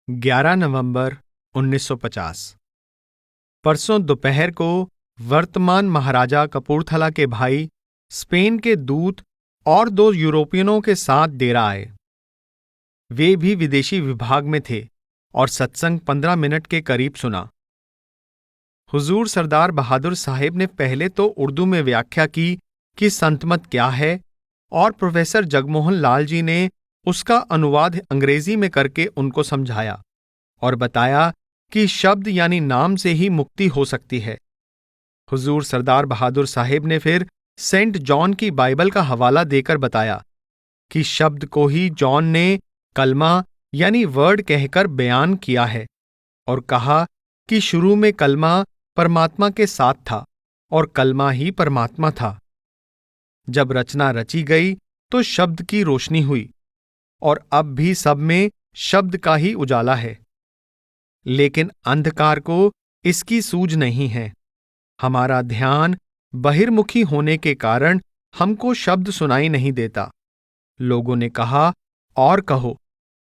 11 नवंबर 1950। परसों दोपहर को वर्तमान महाराजा कपूरथला के भाई स्पेन के दूत और 2 यूरोपियनों के साथ डेरा आए। वे भी विदेशी विभाग में थे और सत्संग 15 मिनट के करीब सुना। हुजूर सरदार बहादुर साहिब ने पहले तो उर्दू में व्याख्या की कि संतमत क्या है, और प्रोफेसर जगमोहन लाल जी ने उसका अनुवाद अंग्रेजी में करके उनको समझाया और बताया कि शब्द यानी नाम से ही मुक्ति हो सकती है। हुजूर सरदार बहादुर साहिब ने फिर सेंट जॉन की बाइबल का हवाला देकर बताया कि शब्द को ही जॉन ने कलमा यानी वर्ड कहकर बयान किया है, और कहा कि शुरू में कलमा परमात्मा के साथ था और कलमा ही परमात्मा था। जब रचना रची गई तो शब्द की रोशनी हुई, और अब भी सब में शब्द का ही उजाला है। लेकिन अंधकार को इसकी सूझ नहीं है। हमारा ध्यान बहिर्मुखी होने के कारण हमको शब्द सुनाई नहीं देता। लोगों ने कहा, और कहो,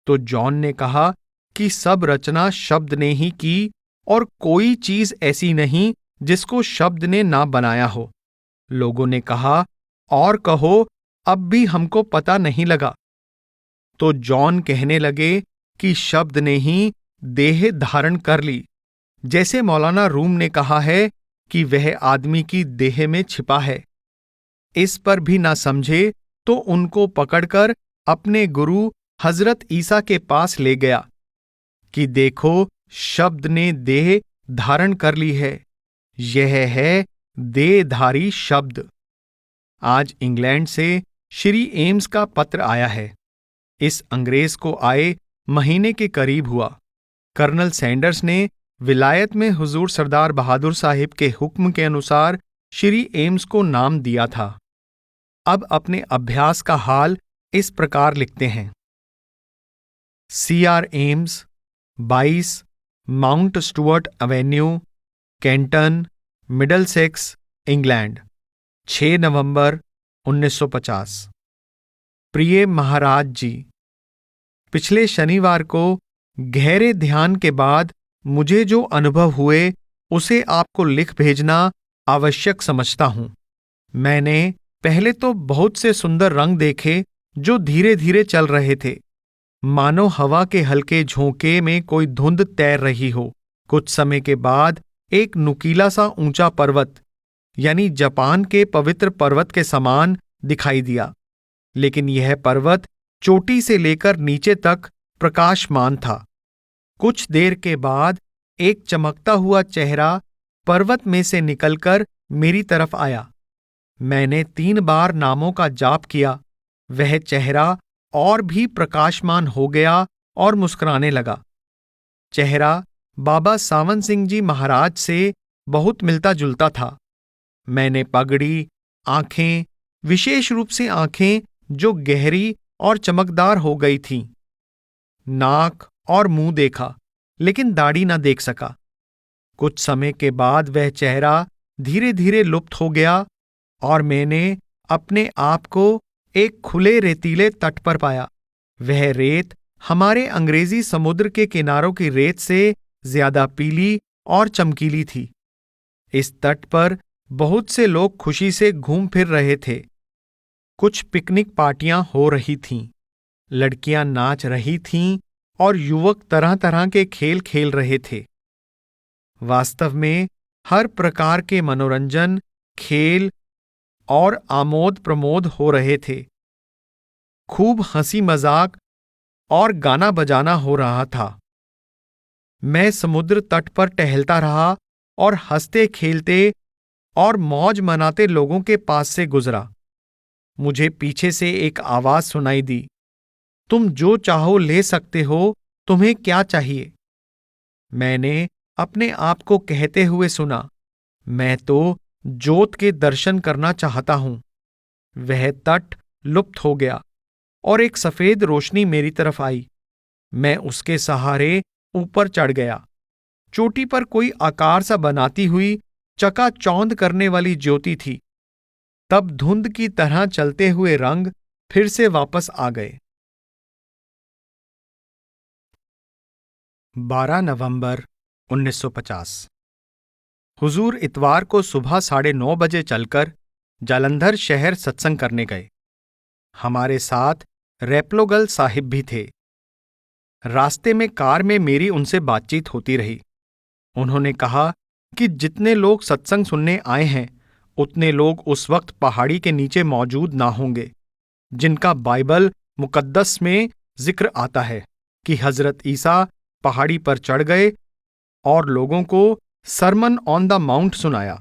तो जॉन ने कहा कि सब रचना शब्द ने ही की और कोई चीज ऐसी नहीं जिसको शब्द ने ना बनाया हो। लोगों ने कहा, और कहो, अब भी हमको पता नहीं लगा। तो जॉन कहने लगे कि शब्द ने ही देह धारण कर ली, जैसे मौलाना रूम ने कहा है कि वह आदमी की देह में छिपा है। इस पर भी ना समझे तो उनको पकड़कर अपने गुरु हजरत ईसा के पास ले गया कि देखो, शब्द ने देह धारण कर ली है। यह है देहधारी शब्द। आज इंग्लैंड से श्री एम्स का पत्र आया है। इस अंग्रेज को आए महीने के करीब हुआ। कर्नल सैंडर्स ने विलायत में हुजूर सरदार बहादुर साहिब के हुक्म के अनुसार श्री एम्स को नाम दिया था। अब अपने अभ्यास का हाल इस प्रकार लिखते हैं। CR AIIMS, 22 mount Stuart Avenue, Canton, Middlesex, England, 6 नवंबर 1950। प्रिय महाराज जी, पिछले शनिवार को गहरे ध्यान के बाद मुझे जो अनुभव हुए उसे आपको लिख भेजना आवश्यक समझता हूं। मैंने पहले तो बहुत से सुंदर रंग देखे जो धीरे धीरे चल रहे थे, मानो हवा के हल्के झोंके में कोई धुंध तैर रही हो। कुछ समय के बाद एक नुकीला सा ऊंचा पर्वत यानी जापान के पवित्र पर्वत के समान दिखाई दिया, लेकिन यह पर्वत चोटी से लेकर नीचे तक प्रकाशमान था। कुछ देर के बाद एक चमकता हुआ चेहरा पर्वत में से निकलकर मेरी तरफ आया। मैंने 3 बार नामों का जाप किया। वह चेहरा और भी प्रकाशमान हो गया और मुस्कुराने लगा। चेहरा बाबा सावन सिंह जी महाराज से बहुत मिलता जुलता था। मैंने पगड़ी, आंखें, विशेष रूप से आंखें जो गहरी और चमकदार हो गई थीं, नाक और मुंह देखा, लेकिन दाढ़ी न देख सका। कुछ समय के बाद वह चेहरा धीरे धीरे लुप्त हो गया और मैंने अपने आप को एक खुले रेतीले तट पर पाया। वह रेत हमारे अंग्रेजी समुद्र के किनारों की रेत से ज्यादा पीली और चमकीली थी। इस तट पर बहुत से लोग खुशी से घूम फिर रहे थे। कुछ पिकनिक पार्टियां हो रही थीं, लड़कियां नाच रही थीं और युवक तरह तरह के खेल खेल रहे थे। वास्तव में हर प्रकार के मनोरंजन, खेल और आमोद प्रमोद हो रहे थे। खूब हंसी मजाक और गाना बजाना हो रहा था। मैं समुद्र तट पर टहलता रहा और हंसते खेलते और मौज मनाते लोगों के पास से गुजरा। मुझे पीछे से एक आवाज सुनाई दी, तुम जो चाहो ले सकते हो, तुम्हें क्या चाहिए? मैंने अपने आप को कहते हुए सुना, मैं तो जोत के दर्शन करना चाहता हूं। वह तट लुप्त हो गया और एक सफेद रोशनी मेरी तरफ आई। मैं उसके सहारे ऊपर चढ़ गया। चोटी पर कोई आकार सा बनाती हुई चकाचौंध करने वाली ज्योति थी। तब धुंध की तरह चलते हुए रंग फिर से वापस आ गए। 12 नवंबर 1950। हुजूर इतवार को सुबह 9:30 बजे चलकर जालंधर शहर सत्संग करने गए। हमारे साथ रेप्लोगल साहिब भी थे। रास्ते में कार में मेरी उनसे बातचीत होती रही। उन्होंने कहा कि जितने लोग सत्संग सुनने आए हैं उतने लोग उस वक्त पहाड़ी के नीचे मौजूद ना होंगे जिनका बाइबल मुकद्दस में जिक्र आता है कि हजरत ईसा पहाड़ी पर चढ़ गए और लोगों को सरमन ऑन द माउंट सुनाया।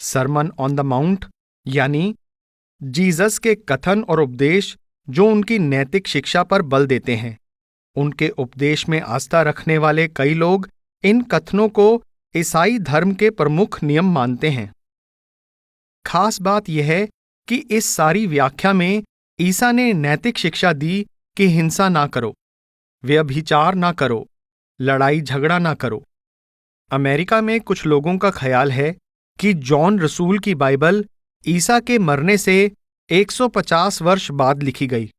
सरमन ऑन द माउंट यानी जीसस के कथन और उपदेश जो उनकी नैतिक शिक्षा पर बल देते हैं। उनके उपदेश में आस्था रखने वाले कई लोग इन कथनों को ईसाई धर्म के प्रमुख नियम मानते हैं। खास बात यह है कि इस सारी व्याख्या में ईसा ने नैतिक शिक्षा दी कि हिंसा ना करो, व्यभिचार ना करो, लड़ाई झगड़ा ना करो। अमेरिका में कुछ लोगों का ख्याल है कि जॉन रसूल की बाइबल ईसा के मरने से 150 वर्ष बाद लिखी गई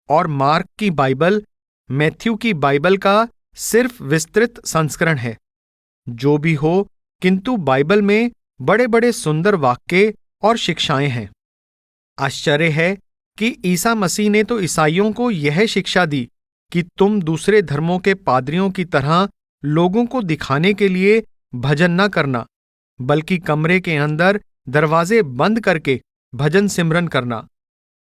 और मार्क की बाइबल मैथ्यू की बाइबल का सिर्फ विस्तृत संस्करण है। जो भी हो, किंतु बाइबल में बड़े बड़े सुंदर वाक्य और शिक्षाएं हैं। आश्चर्य है कि ईसा मसीह ने तो ईसाइयों को यह शिक्षा दी कि तुम दूसरे धर्मों के पादरियों की तरह लोगों को दिखाने के लिए भजन न करना, बल्कि कमरे के अंदर दरवाजे बंद करके भजन सिमरन करना।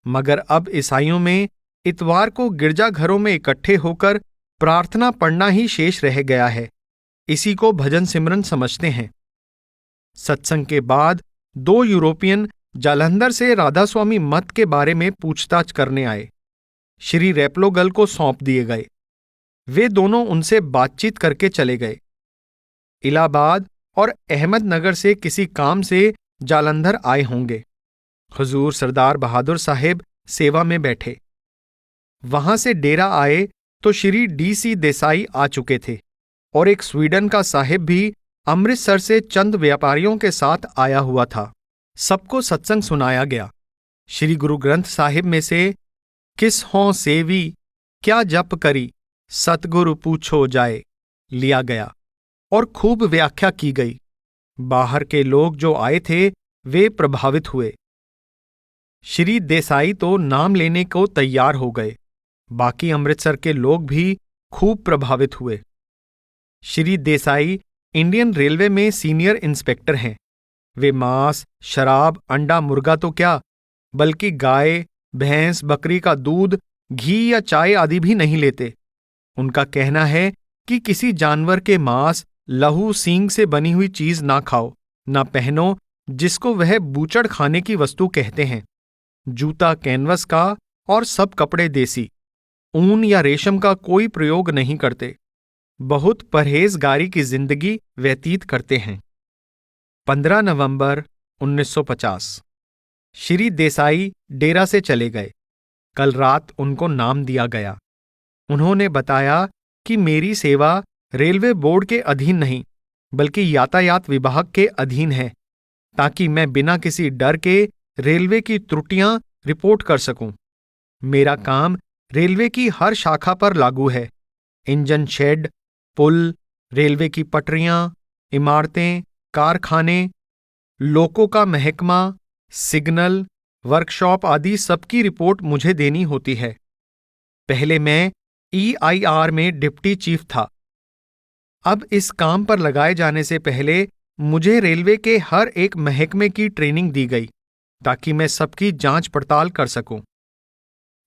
मगर अब ईसाइयों में इतवार को गिरजाघरों में इकट्ठे होकर प्रार्थना पढ़ना ही शेष रह गया है। इसी को भजन सिमरन समझते हैं। सत्संग के बाद 2 यूरोपियन जालंधर से राधास्वामी मत के बारे में पूछताछ करने आए। श्री रेप्लोगल को सौंप दिए गए। वे दोनों उनसे बातचीत करके चले गए। इलाहाबाद और अहमदनगर से किसी काम से जालंधर आए होंगे। हुजूर सरदार बहादुर साहेब सेवा में बैठे। वहां से डेरा आए तो श्री DC देसाई आ चुके थे और एक स्वीडन का साहिब भी अमृतसर से चंद व्यापारियों के साथ आया हुआ था। सबको सत्संग सुनाया गया। श्री गुरु ग्रंथ साहिब में से किस हों सेवी क्या जप करी सतगुरु पूछो जाए लिया गया और खूब व्याख्या की गई। बाहर के लोग जो आए थे वे प्रभावित हुए। श्री देसाई तो नाम लेने को तैयार हो गए। बाकी अमृतसर के लोग भी खूब प्रभावित हुए। श्री देसाई इंडियन रेलवे में सीनियर इंस्पेक्टर हैं। वे मांस, शराब, अंडा, मुर्गा तो क्या, बल्कि गाय, भैंस, बकरी का दूध, घी या चाय आदि भी नहीं लेते। उनका कहना है कि किसी जानवर के मांस, लहू, सींग से बनी हुई चीज ना खाओ, ना पहनो जिसको वह बूचड़ खाने की वस्तु कहते हैं। जूता कैनवस का और सब कपड़े देसी। ऊन या रेशम का कोई प्रयोग नहीं करते। बहुत परहेजगारी की जिंदगी व्यतीत करते हैं। 15 नवंबर 1950। श्री देसाई डेरा से चले गए। कल रात उनको नाम दिया गया। उन्होंने बताया कि मेरी सेवा रेलवे बोर्ड के अधीन नहीं बल्कि यातायात विभाग के अधीन है, ताकि मैं बिना किसी डर के रेलवे की त्रुटियां रिपोर्ट कर सकूं। मेरा काम रेलवे की हर शाखा पर लागू है। इंजन शेड, पुल, रेलवे की पटरियां, इमारतें, कारखाने, लोकों का महकमा, सिग्नल, वर्कशॉप आदि सबकी रिपोर्ट मुझे देनी होती है। पहले मैं EIR में डिप्टी चीफ था। अब इस काम पर लगाए जाने से पहले मुझे रेलवे के हर एक महकमे की ट्रेनिंग दी गई ताकि मैं सबकी जांच पड़ताल कर सकूं।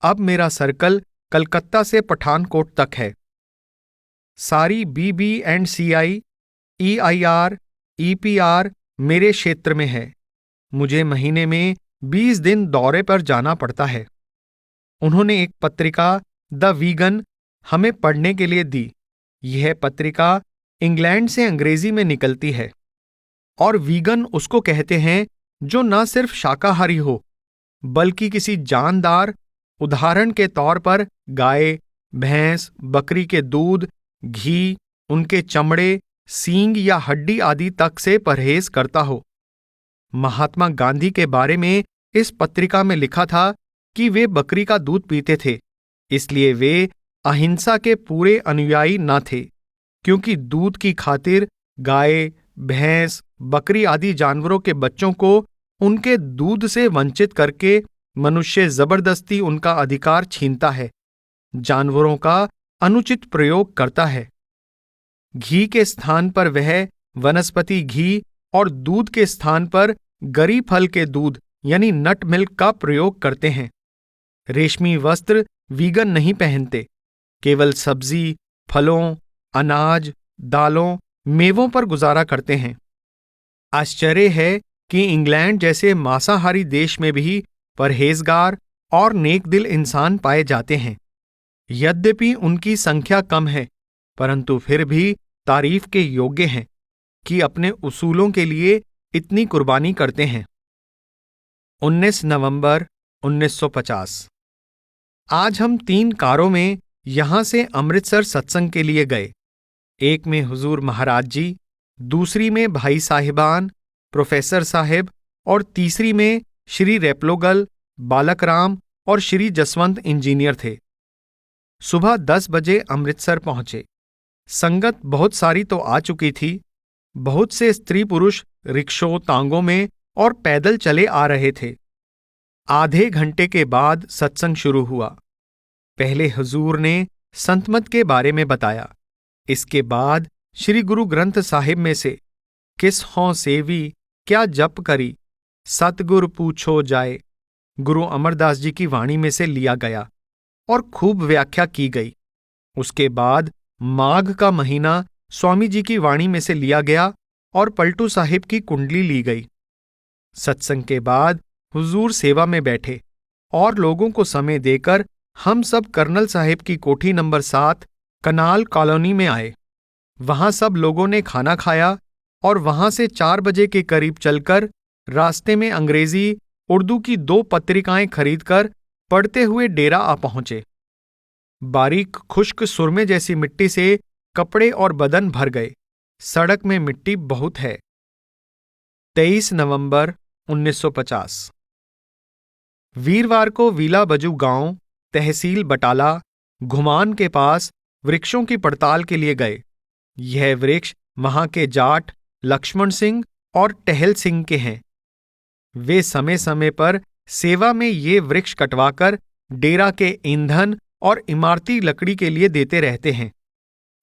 अब मेरा सर्कल कलकत्ता से पठानकोट तक है। सारी BB&CI, EIR, EPR मेरे क्षेत्र में है। मुझे महीने में 20 दिन दौरे पर जाना पड़ता है। उन्होंने एक पत्रिका द वीगन हमें पढ़ने के लिए दी। यह पत्रिका इंग्लैंड से अंग्रेजी में निकलती है और वीगन उसको कहते हैं जो न सिर्फ शाकाहारी हो बल्कि किसी जानदार, उदाहरण के तौर पर गाय, भैंस, बकरी के दूध, घी, उनके चमड़े, सींग या हड्डी आदि तक से परहेज करता हो। महात्मा गांधी के बारे में इस पत्रिका में लिखा था कि वे बकरी का दूध पीते थे, इसलिए वे अहिंसा के पूरे अनुयायी न थे। क्योंकि दूध की खातिर गाय, भैंस, बकरी आदि जानवरों के बच्चों को उनके दूध से वंचित करके मनुष्य जबरदस्ती उनका अधिकार छीनता है, जानवरों का अनुचित प्रयोग करता है। घी के स्थान पर वह वनस्पति घी और दूध के स्थान पर गरी फल के दूध यानी नट मिल्क का प्रयोग करते हैं। रेशमी वस्त्र वीगन नहीं पहनते, केवल सब्जी, फलों, अनाज, दालों, मेवों पर गुजारा करते हैं। आश्चर्य है कि इंग्लैंड जैसे मांसाहारी देश में भी परहेजगार और नेकदिल इंसान पाए जाते हैं। यद्यपि उनकी संख्या कम है, परंतु फिर भी तारीफ के योग्य हैं कि अपने उसूलों के लिए इतनी कुर्बानी करते हैं। 19 नवंबर 1950। आज हम 3 कारों में यहां से अमृतसर सत्संग के लिए गए। एक में हुजूर महाराज जी, दूसरी में भाई साहिबान, प्रोफेसर साहिब और तीसरी में श्री रेपलोगल, बालक राम और श्री जसवंत इंजीनियर थे। सुबह 10 बजे अमृतसर पहुंचे। संगत बहुत सारी तो आ चुकी थी। बहुत से स्त्री पुरुष रिक्शों, तांगों में और पैदल चले आ रहे थे। आधे घंटे के बाद सत्संग शुरू हुआ। पहले हुजूर ने संतमत के बारे में बताया। इसके बाद श्री गुरु ग्रंथ साहिब में से किस हों सेवी क्या जप करी, सतगुर पूछो जाए, गुरु अमरदास जी की वाणी में से लिया गया और खूब व्याख्या की गई। उसके बाद माघ का महीना स्वामी जी की वाणी में से लिया गया और पलटू साहिब की कुंडली ली गई। सत्संग के बाद हुजूर सेवा में बैठे और लोगों को समय देकर हम सब कर्नल साहिब की कोठी नंबर 7 कनाल कॉलोनी में आए। वहां सब लोगों ने खाना खाया और वहां से 4 बजे के करीब चलकर रास्ते में अंग्रेजी, उर्दू की 2 पत्रिकाएं खरीदकर पढ़ते हुए डेरा आ पहुंचे। बारीक खुश्क सुरमे जैसी मिट्टी से कपड़े और बदन भर गए। सड़क में मिट्टी बहुत है। 23 नवंबर 1950। वीरवार को वीला बजू गांव, तहसील बटाला, घुमान के पास वृक्षों की पड़ताल के लिए गए। यह वृक्ष वहां के जाट लक्ष्मण सिंह और टहल सिंह के हैं। वे समय समय पर सेवा में ये वृक्ष कटवाकर डेरा के ईंधन और इमारती लकड़ी के लिए देते रहते हैं।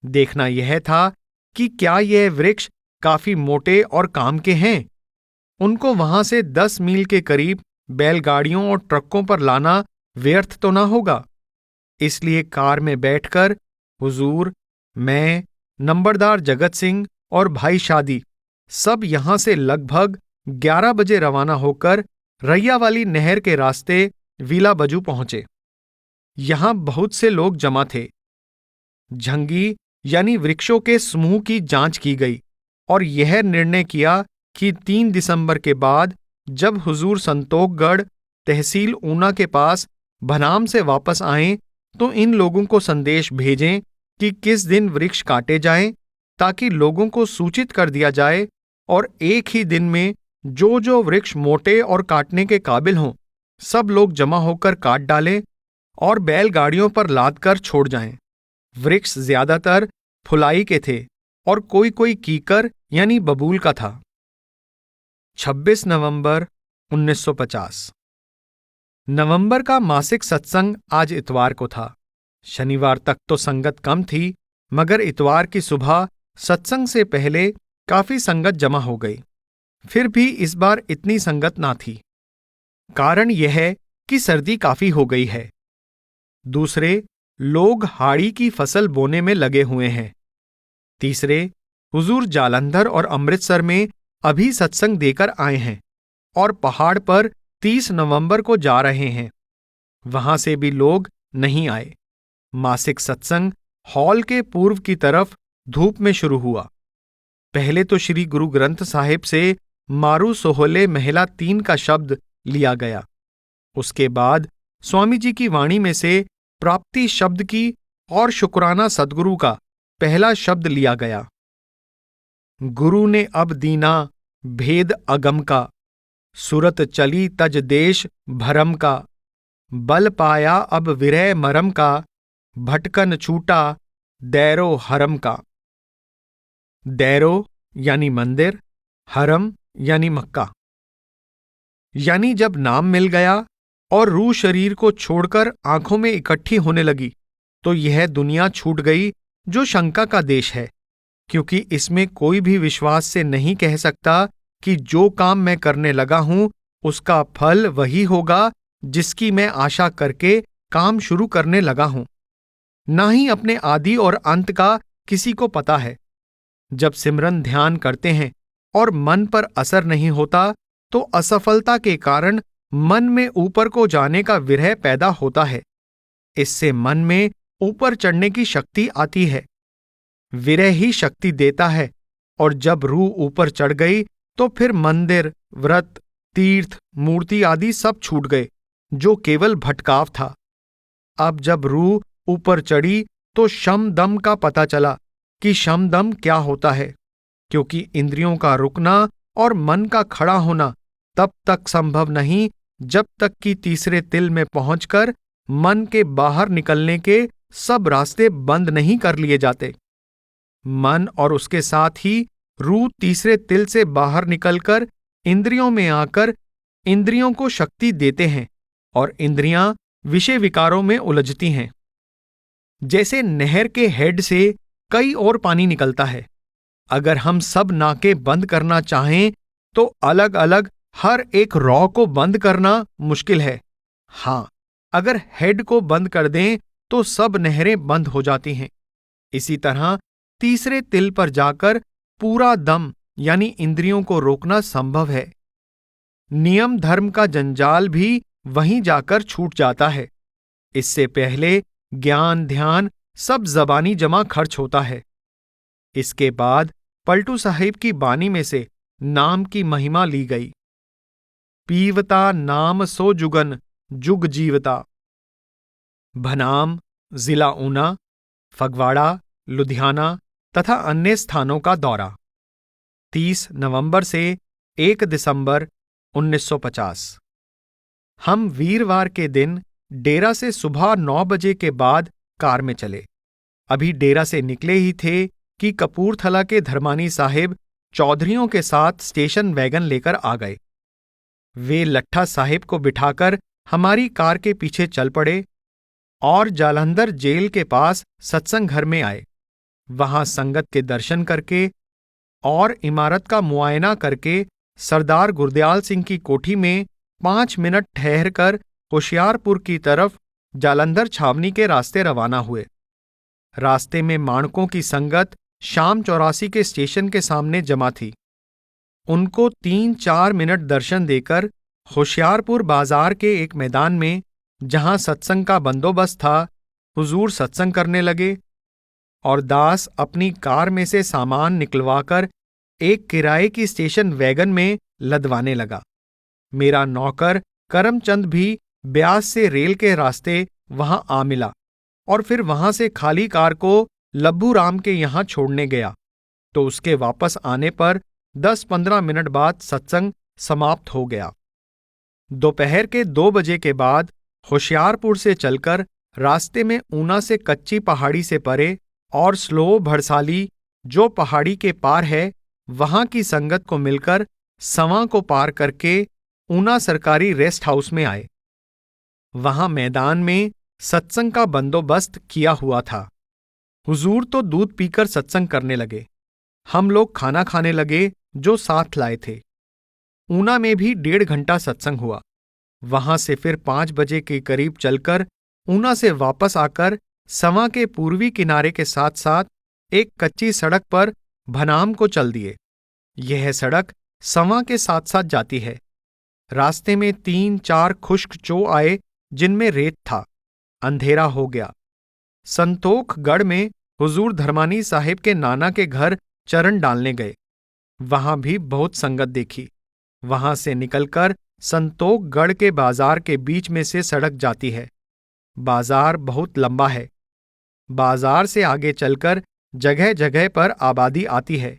देखना यह था कि क्या यह वृक्ष काफी मोटे और काम के हैं। उनको वहां से 10 मील के करीब बैलगाड़ियों और ट्रकों पर लाना व्यर्थ तो न होगा। इसलिए कार में बैठकर हुजूर, मैं, नंबरदार जगत सिंह और भाई शादी सब यहां से लगभग 11 बजे रवाना होकर रैया वाली नहर के रास्ते वीला बजू पहुंचे। यहां बहुत से लोग जमा थे। झंगी यानी वृक्षों के समूह की जांच की गई और यह निर्णय किया कि 3 दिसंबर के बाद जब हुजूर संतोखगढ़, तहसील ऊना के पास भनाम से वापस आएं तो इन लोगों को संदेश भेजें कि किस दिन वृक्ष काटे जाएं, ताकि लोगों को सूचित कर दिया जाए और एक ही दिन में जो जो वृक्ष मोटे और काटने के काबिल हों सब लोग जमा होकर काट डालें और बैलगाड़ियों पर लाद कर छोड़ जाएं। वृक्ष ज्यादातर फुलाई के थे और कोई कोई कीकर यानी बबूल का था। 26 नवंबर 1950। नवंबर का मासिक सत्संग आज इतवार को था। शनिवार तक तो संगत कम थी, मगर इतवार की सुबह सत्संग से पहले काफी संगत जमा हो गई। फिर भी इस बार इतनी संगत ना थी। कारण यह है कि सर्दी काफी हो गई है। दूसरे, लोग हाड़ी की फसल बोने में लगे हुए हैं। तीसरे, हुजूर जालंधर और अमृतसर में अभी सत्संग देकर आए हैं और पहाड़ पर 30 नवंबर को जा रहे हैं। वहां से भी लोग नहीं आए। मासिक सत्संग हॉल के पूर्व की तरफ धूप में शुरू हुआ। पहले तो श्री गुरु ग्रंथ साहिब से मारू सोहले महिला 3 का शब्द लिया गया। उसके बाद स्वामी जी की वाणी में से प्राप्ति शब्द की और शुक्राना सदगुरु का पहला शब्द लिया गया। गुरु ने अब दीना भेद अगम का, सुरत चली तज देश भरम का, बल पाया अब विरह मरम का, भटकन छूटा दैरो हरम का। दैरो यानी मंदिर, हरम यानी मक्का। यानी जब नाम मिल गया और रूह शरीर को छोड़कर आंखों में इकट्ठी होने लगी, तो यह दुनिया छूट गई जो शंका का देश है, क्योंकि इसमें कोई भी विश्वास से नहीं कह सकता कि जो काम मैं करने लगा हूं उसका फल वही होगा जिसकी मैं आशा करके काम शुरू करने लगा हूं। ना ही अपने आदि और अंत का किसी को पता है। जब सिमरन ध्यान करते हैं और मन पर असर नहीं होता, तो असफलता के कारण मन में ऊपर को जाने का विरह पैदा होता है। इससे मन में ऊपर चढ़ने की शक्ति आती है। विरह ही शक्ति देता है, और जब रूह ऊपर चढ़ गई तो फिर मंदिर, व्रत, तीर्थ, मूर्ति आदि सब छूट गए, जो केवल भटकाव था। अब जब रूह ऊपर चढ़ी तो शम दम का पता चला कि शम दम क्या होता है, क्योंकि इंद्रियों का रुकना और मन का खड़ा होना तब तक संभव नहीं जब तक कि तीसरे तिल में पहुंचकर मन के बाहर निकलने के सब रास्ते बंद नहीं कर लिए जाते। मन और उसके साथ ही रूह तीसरे तिल से बाहर निकलकर इंद्रियों में आकर इंद्रियों को शक्ति देते हैं, और इंद्रियां विषय विकारों में उलझती हैं। जैसे नहर के हेड से कई और पानी निकलता है। अगर हम सब नाके बंद करना चाहें तो अलग अलग हर एक रॉ को बंद करना मुश्किल है। हाँ, अगर हेड को बंद कर दें तो सब नहरें बंद हो जाती हैं। इसी तरह तीसरे तिल पर जाकर पूरा दम यानी इंद्रियों को रोकना संभव है। नियम धर्म का जंजाल भी वहीं जाकर छूट जाता है। इससे पहले ज्ञान ध्यान सब जबानी जमा खर्च होता है। इसके बाद पलटू साहिब की बानी में से नाम की महिमा ली गई। पीवता नाम सो जुगन जुग जीवता। भनाम, जिला ऊना, फगवाड़ा, लुधियाना तथा अन्य स्थानों का दौरा। 30 नवंबर से 1 दिसंबर 1950। हम वीरवार के दिन डेरा से सुबह 9 बजे के बाद कार में चले। अभी डेरा से निकले ही थे कि कपूरथला के धर्मानी साहिब चौधरियों के साथ स्टेशन वैगन लेकर आ गए। वे लट्ठा साहिब को बिठाकर हमारी कार के पीछे चल पड़े और जालंधर जेल के पास सत्संग घर में आए। वहां संगत के दर्शन करके और इमारत का मुआयना करके सरदार गुरदयाल सिंह की कोठी में 5 मिनट ठहरकर होशियारपुर की तरफ जालंधर छावनी के रास्ते रवाना हुए। रास्ते में माणकों की संगत शाम 84 के स्टेशन के सामने जमा थी। उनको 3-4 मिनट दर्शन देकर होशियारपुर बाजार के एक मैदान में, जहां सत्संग का बंदोबस्त था, हुजूर सत्संग करने लगे और दास अपनी कार में से सामान निकलवाकर एक किराए की स्टेशन वैगन में लदवाने लगा। मेरा नौकर करमचंद भी ब्यास से रेल के रास्ते वहां आ मिला और फिर वहां से खाली कार को लब्बू राम के यहां छोड़ने गया, तो उसके वापस आने पर 10-15 मिनट बाद सत्संग समाप्त हो गया। दोपहर के 2 बजे के बाद होशियारपुर से चलकर रास्ते में ऊना से कच्ची पहाड़ी से परे और स्लो भड़साली जो पहाड़ी के पार है, वहां की संगत को मिलकर सवां को पार करके ऊना सरकारी रेस्ट हाउस में आए। वहां मैदान में सत्संग का बंदोबस्त किया हुआ था। हुजूर तो दूध पीकर सत्संग करने लगे। हम लोग खाना खाने लगे जो साथ लाए थे। ऊना में भी 1.5 घंटा सत्संग हुआ। वहां से फिर 5 बजे के करीब चलकर ऊना से वापस आकर सवां के पूर्वी किनारे के साथ साथ एक कच्ची सड़क पर भनाम को चल दिए। यह सड़क सवां के साथ साथ जाती है। रास्ते में 3-4 खुश्क चो आए जिनमें रेत था। अंधेरा हो गया। संतोखगढ़ में हुजूर धर्मानी साहिब के नाना के घर चरण डालने गए। वहां भी बहुत संगत देखी। वहां से निकलकर संतोखगढ़ के बाजार के बीच में से सड़क जाती है। बाजार बहुत लंबा है। बाजार से आगे चलकर जगह जगह पर आबादी आती है,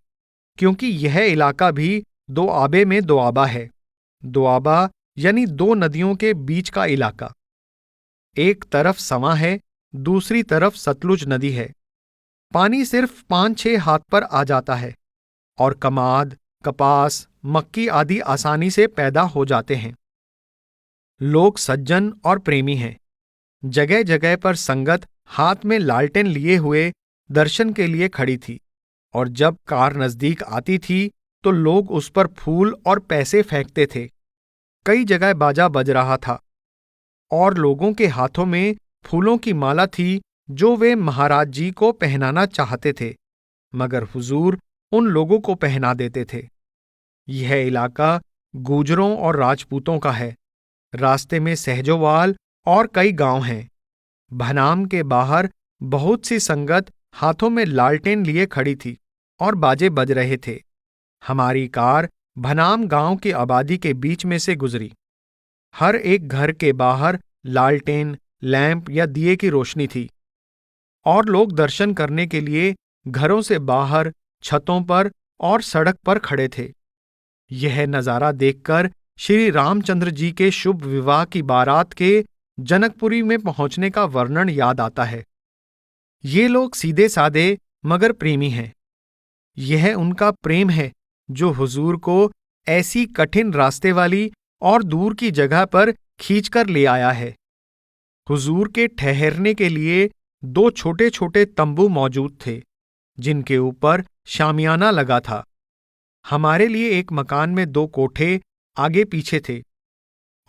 क्योंकि यह इलाका भी दोआबे में दोआबा है। दोआबा यानी 2 नदियों के बीच का इलाका। एक तरफ सवां है, दूसरी तरफ सतलुज नदी है। पानी सिर्फ 5-6 हाथ पर आ जाता है। और कमाद, कपास, मक्की आदि आसानी से पैदा हो जाते हैं। लोग सज्जन और प्रेमी हैं। जगह जगह पर संगत हाथ में लालटेन लिए हुए दर्शन के लिए खड़ी थी, और जब कार नजदीक आती थी तो लोग उस पर फूल और पैसे फेंकते थे। कई जगह बाजा बज रहा था और लोगों के हाथों में फूलों की माला थी जो वे महाराज जी को पहनाना चाहते थे, मगर हुजूर उन लोगों को पहना देते थे। यह इलाका गुजरों और राजपूतों का है। रास्ते में सहजोवाल और कई गांव हैं। भनाम के बाहर बहुत सी संगत हाथों में लालटेन लिए खड़ी थी और बाजे बज रहे थे। हमारी कार भनाम गांव की आबादी के बीच में से गुजरी। हर एक घर के बाहर लालटेन, लैंप या दिए की रोशनी थी, और लोग दर्शन करने के लिए घरों से बाहर, छतों पर और सड़क पर खड़े थे। यह नजारा देखकर श्री रामचंद्र जी के शुभ विवाह की बारात के जनकपुरी में पहुंचने का वर्णन याद आता है। ये लोग सीधे सादे मगर प्रेमी हैं। यह उनका प्रेम है जो हुजूर को ऐसी कठिन रास्ते वाली और दूर की जगह पर खींचकर ले आया है। हुजूर के ठहरने के लिए 2 छोटे छोटे तंबू मौजूद थे, जिनके ऊपर शामियाना लगा था। हमारे लिए एक मकान में 2 कोठे आगे पीछे थे,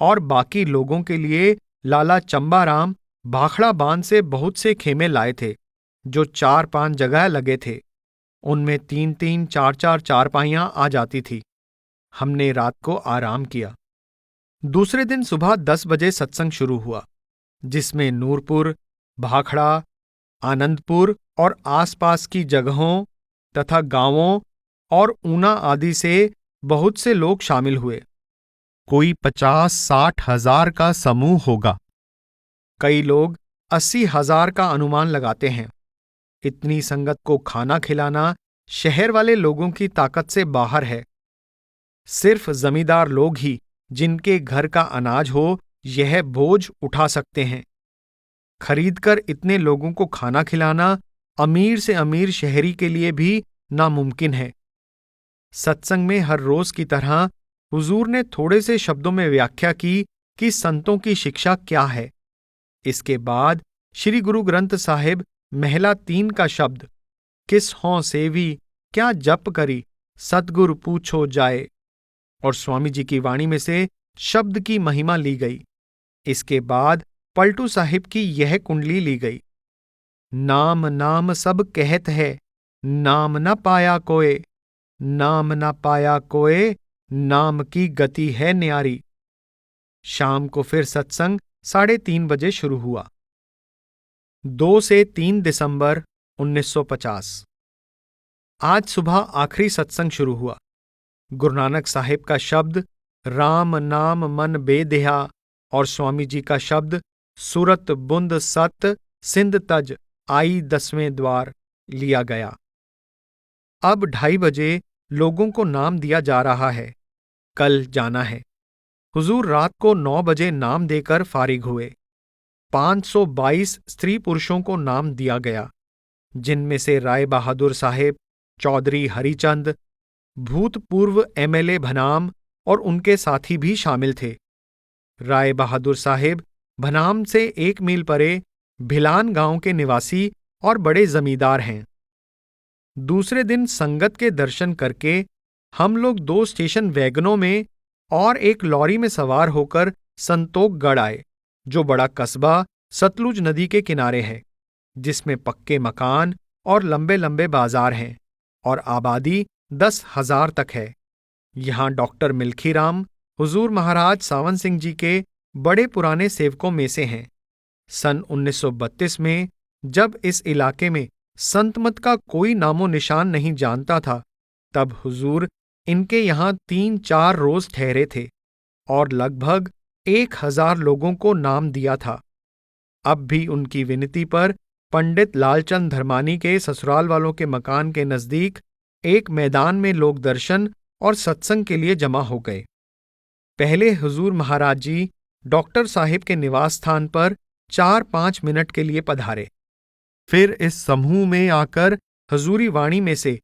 और बाकी लोगों के लिए लाला चंबाराम भाखड़ा बांध से बहुत से खेमे लाए थे, जो 4-5 जगह लगे थे। उनमें 3-3, 4-4 चारपाइयां आ जाती थी। हमने रात को आराम किया। दूसरे दिन सुबह 10 बजे सत्संग शुरू हुआ, जिसमें नूरपुर, भाखड़ा, आनंदपुर और आसपास की जगहों तथा गांवों और ऊना आदि से बहुत से लोग शामिल हुए। कोई 50-60 हजार का समूह होगा। कई लोग 80,000 का अनुमान लगाते हैं। इतनी संगत को खाना खिलाना शहर वाले लोगों की ताकत से बाहर है। सिर्फ जमींदार लोग ही जिनके घर का अनाज हो, यह बोझ उठा सकते हैं। खरीदकर इतने लोगों को खाना खिलाना अमीर से अमीर शहरी के लिए भी नामुमकिन है। सत्संग में हर रोज की तरह हुजूर ने थोड़े से शब्दों में व्याख्या की कि संतों की शिक्षा क्या है। इसके बाद श्री गुरु ग्रंथ साहिब महला 3 का शब्द किस हों सेवी क्या जप करी सतगुरु पूछो जाए, और स्वामी जी की वाणी में से शब्द की महिमा ली गई। इसके बाद पलटू साहिब की यह कुंडली ली गई। नाम नाम सब कहत है, नाम न पाया कोय, नाम न पाया कोय, नाम की गति है न्यारी। शाम को फिर सत्संग 3:30 बजे शुरू हुआ। 2 से 3 दिसंबर 1950। आज सुबह आखिरी सत्संग शुरू हुआ। गुरु नानक साहिब का शब्द राम नाम मन बेदेहा और स्वामी जी का शब्द सूरत बुंद सत सिंध तज आई 10वें द्वार लिया गया। अब 2:30 बजे लोगों को नाम दिया जा रहा है। कल जाना है। हुजूर रात को 9 बजे नाम देकर फारिग हुए। 522 स्त्री पुरुषों को नाम दिया गया, जिनमें से राय बहादुर साहेब, चौधरी हरिचंद, भूतपूर्व MLA भनाम और उनके साथी भी शामिल थे। राय बहादुर साहेब भनाम से 1 मील परे भिलान गांव के निवासी और बड़े जमींदार हैं। दूसरे दिन संगत के दर्शन करके हम लोग 2 स्टेशन वैगनों में और एक लॉरी में सवार होकर संतोखगढ़ आए, जो बड़ा कस्बा सतलुज नदी के किनारे है, जिसमें पक्के मकान और लंबे लंबे बाजार हैं और आबादी 10,000 तक है। यहाँ डॉक्टर मिल्खीराम हुजूर महाराज सावन सिंह जी के बड़े पुराने सेवकों में से हैं। सन 1932 में जब इस इलाके में संतमत का कोई नामो निशान नहीं जानता था, तब हुजूर इनके यहाँ 3-4 रोज ठहरे थे और लगभग 1,000 लोगों को नाम दिया था। अब भी उनकी विनती पर पंडित लालचंद धर्मानी के ससुराल वालों के मकान के नजदीक एक मैदान में लोग दर्शन और सत्संग के लिए जमा हो गए। पहले हुजूर महाराज जी डॉक्टर साहिब के निवास स्थान पर 4-5 मिनट के लिए पधारे। फिर इस समूह में आकर हजूरी वाणी में से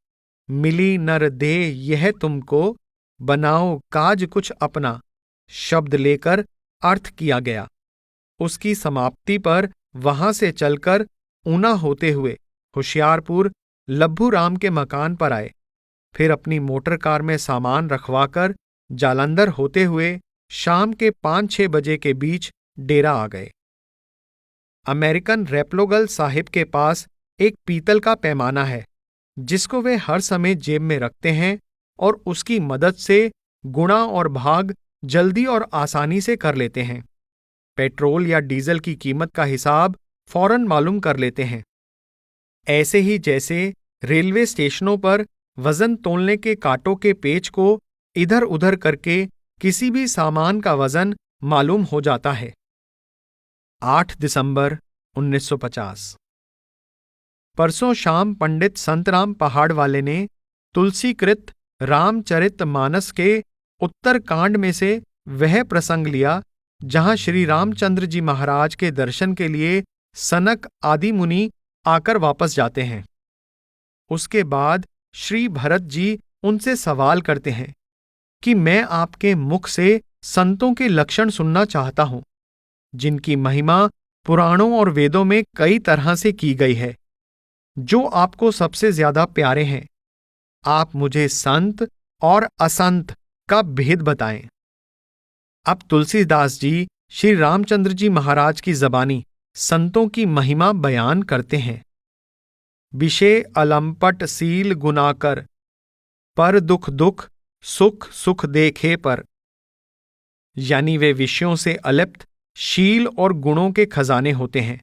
मिली नर दे यह तुमको, बनाओ काज कुछ अपना, शब्द लेकर अर्थ किया गया। उसकी समाप्ति पर वहां से चलकर ऊना होते हुए होशियारपुर लब्भू राम के मकान पर आए, फिर अपनी मोटर कार में सामान रखवाकर जालंधर होते हुए शाम के 5-6 बजे के बीच डेरा आ गए। अमेरिकन रेप्लोगल साहिब के पास एक पीतल का पैमाना है जिसको वे हर समय जेब में रखते हैं और उसकी मदद से गुणा और भाग जल्दी और आसानी से कर लेते हैं। पेट्रोल या डीजल की कीमत का हिसाब फौरन मालूम कर लेते हैं। ऐसे ही जैसे रेलवे स्टेशनों पर वजन तोलने के कांटों के पेच को इधर उधर करके किसी भी सामान का वजन मालूम हो जाता है। 8 दिसंबर 1950। परसों शाम पंडित संतराम पहाड़ वाले ने तुलसीकृत रामचरित मानस के उत्तर कांड में से वह प्रसंग लिया जहां श्री रामचंद्र जी महाराज के दर्शन के लिए सनक आदि मुनि आकर वापस जाते हैं। उसके बाद श्री भरत जी उनसे सवाल करते हैं कि मैं आपके मुख से संतों के लक्षण सुनना चाहता हूं जिनकी महिमा पुराणों और वेदों में कई तरह से की गई है। जो आपको सबसे ज्यादा प्यारे हैं, आप मुझे संत और असंत का भेद बताएं। अब तुलसीदास जी श्री रामचंद्र जी महाराज की जबानी संतों की महिमा बयान करते हैं। विषय अलंपट सील गुनाकर, पर दुख दुख सुख सुख देखे पर। यानी वे विषयों से अलिप्त शील और गुणों के खजाने होते हैं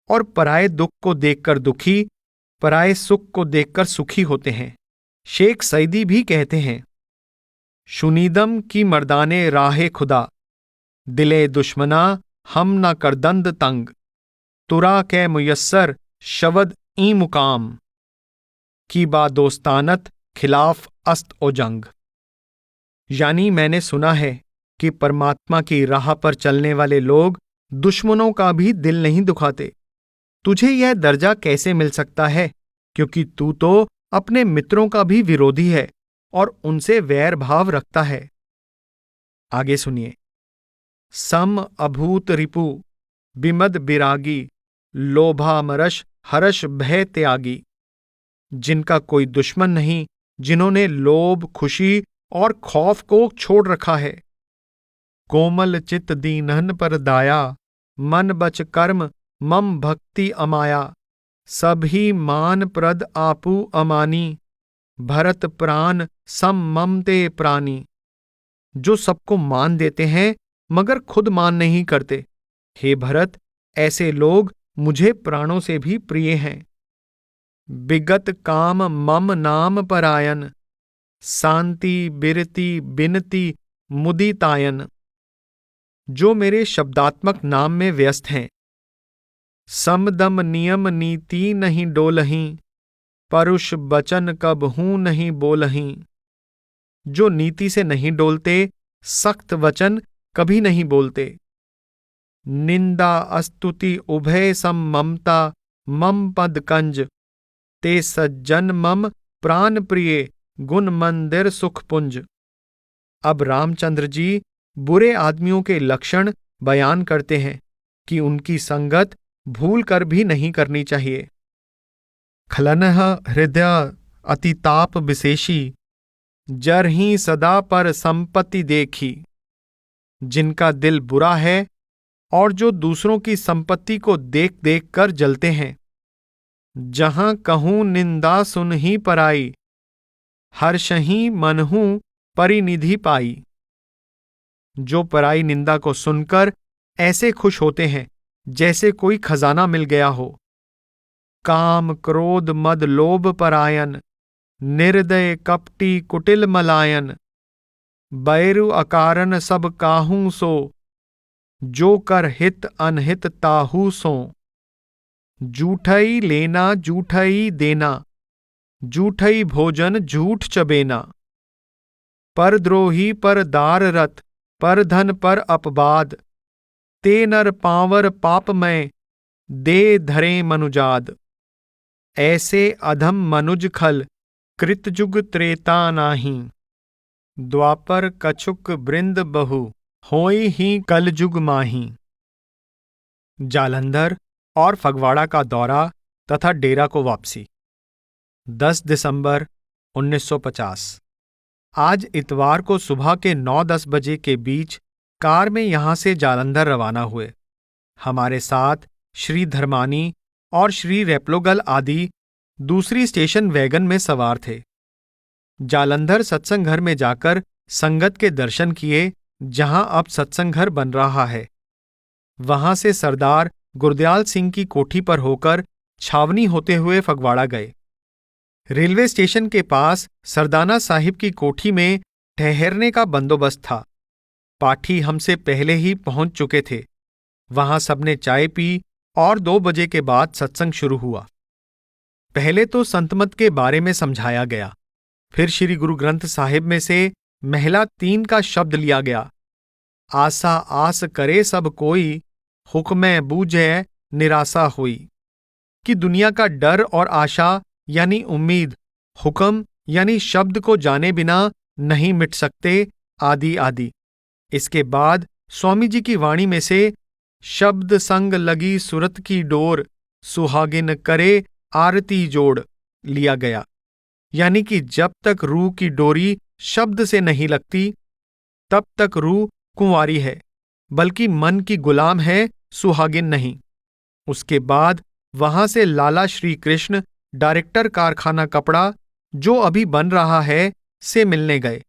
और पराये दुख को देखकर दुखी, पराये सुख को देखकर सुखी होते हैं। शेख सईदी भी कहते हैं, शुनीदम की मर्दाने राहे खुदा, दिले दुश्मना हम न करदंद तंग, तुरा कै मुयस्सर शवद ई मुकाम, की बा दोस्तानत खिलाफ अस्त ओ जंग। यानी मैंने सुना है कि परमात्मा की राह पर चलने वाले लोग दुश्मनों का भी दिल नहीं दुखाते। तुझे यह दर्जा कैसे मिल सकता है, क्योंकि तू तो अपने मित्रों का भी विरोधी है और उनसे वैर भाव रखता है। आगे सुनिए। सम अभूत रिपु बिमद बिरागी, लोभामरश हर्ष भय त्यागी। जिनका कोई दुश्मन नहीं, जिन्होंने लोभ, खुशी और खौफ को छोड़ रखा है। कोमल चित दीनहन पर दाया, मन बच कर्म मम भक्ति अमाया। सभी मान प्रद आपू अमानी, भरत प्राण सम ममते प्राणी। जो सबको मान देते हैं मगर खुद मान नहीं करते। हे भरत, ऐसे लोग मुझे प्राणों से भी प्रिय हैं। विगत काम मम नाम परायन, शांति बिरति बिनती मुदितायन। जो मेरे शब्दात्मक नाम में व्यस्त हैं। समदम नियम नीति नहीं डोलहीं, परुष बचन कब हूं नहीं बोलहीं। जो नीति से नहीं डोलते, सख्त वचन कभी नहीं बोलते। निंदा अस्तुति उभय सम ममता, मम पद कंज। ते सज्जन मम प्राण प्रिय, गुण मंदिर सुख पुंज। अब रामचंद्र जी बुरे आदमियों के लक्षण बयान करते हैं कि उनकी संगत भूल कर भी नहीं करनी चाहिए। खलनः हृदय अतिताप विशेषी, जर ही सदा पर संपत्ति देखी। जिनका दिल बुरा है और जो दूसरों की संपत्ति को देख देख कर जलते हैं। जहां कहूं निंदा सुन ही पराई, हर्षही मनहूं परिनिधि पाई। जो पराई निंदा को सुनकर ऐसे खुश होते हैं जैसे कोई खजाना मिल गया हो। काम क्रोध मद लोभ परायन, निर्दय कपटी कुटिल मलायन। बैरु अकारण सब काहू सो, जो कर हित अनहित ताहू सो। जूठई लेना जूठई देना, जूठई भोजन झूठ चबेना। परद्रोही पर दार रत, पर धन पर अपवाद। ते नर पांवर पाप में, दे धरे मनुजाद। ऐसे अधम मनुज खल, कृतजुग त्रेता नाही, द्वापर कछुक बृंद बहु, होई ही कलजुग माही। जालंधर और फगवाड़ा का दौरा तथा डेरा को वापसी। 10 दिसंबर 1950। आज इतवार को सुबह के 9-10 बजे के बीच कार में यहां से जालंधर रवाना हुए। हमारे साथ श्री धर्मानी और श्री रेप्लोगल आदि दूसरी स्टेशन वैगन में सवार थे। जालंधर सत्संग घर में जाकर संगत के दर्शन किए, जहां अब सत्संग घर बन रहा है। वहां से सरदार गुरदयाल सिंह की कोठी पर होकर छावनी होते हुए फगवाड़ा गए। रेलवे स्टेशन के पास सरदाना साहिब की कोठी में ठहरने का बंदोबस्त था। पाठी हमसे पहले ही पहुंच चुके थे। वहां सबने चाय पी और 2 बजे के बाद सत्संग शुरू हुआ। पहले तो संतमत के बारे में समझाया गया, फिर श्री गुरु ग्रंथ साहिब में से महिला 3 का शब्द लिया गया। आसा आस करे सब कोई, हुक्मै बूझे निराशा हुई। कि दुनिया का डर और आशा यानी उम्मीद, हुक्म यानी शब्द को जाने बिना नहीं मिट सकते, आदि आदि। इसके बाद स्वामी जी की वाणी में से शब्द संग लगी सुरत की डोर, सुहागिन करे आरती जोड़ लिया गया। यानी कि जब तक रूह की डोरी शब्द से नहीं लगती, तब तक रूह कुंवारी है, बल्कि मन की गुलाम है, सुहागिन नहीं। उसके बाद वहां से लाला श्री कृष्ण, डायरेक्टर कारखाना कपड़ा, जो अभी बन रहा है, से मिलने गए,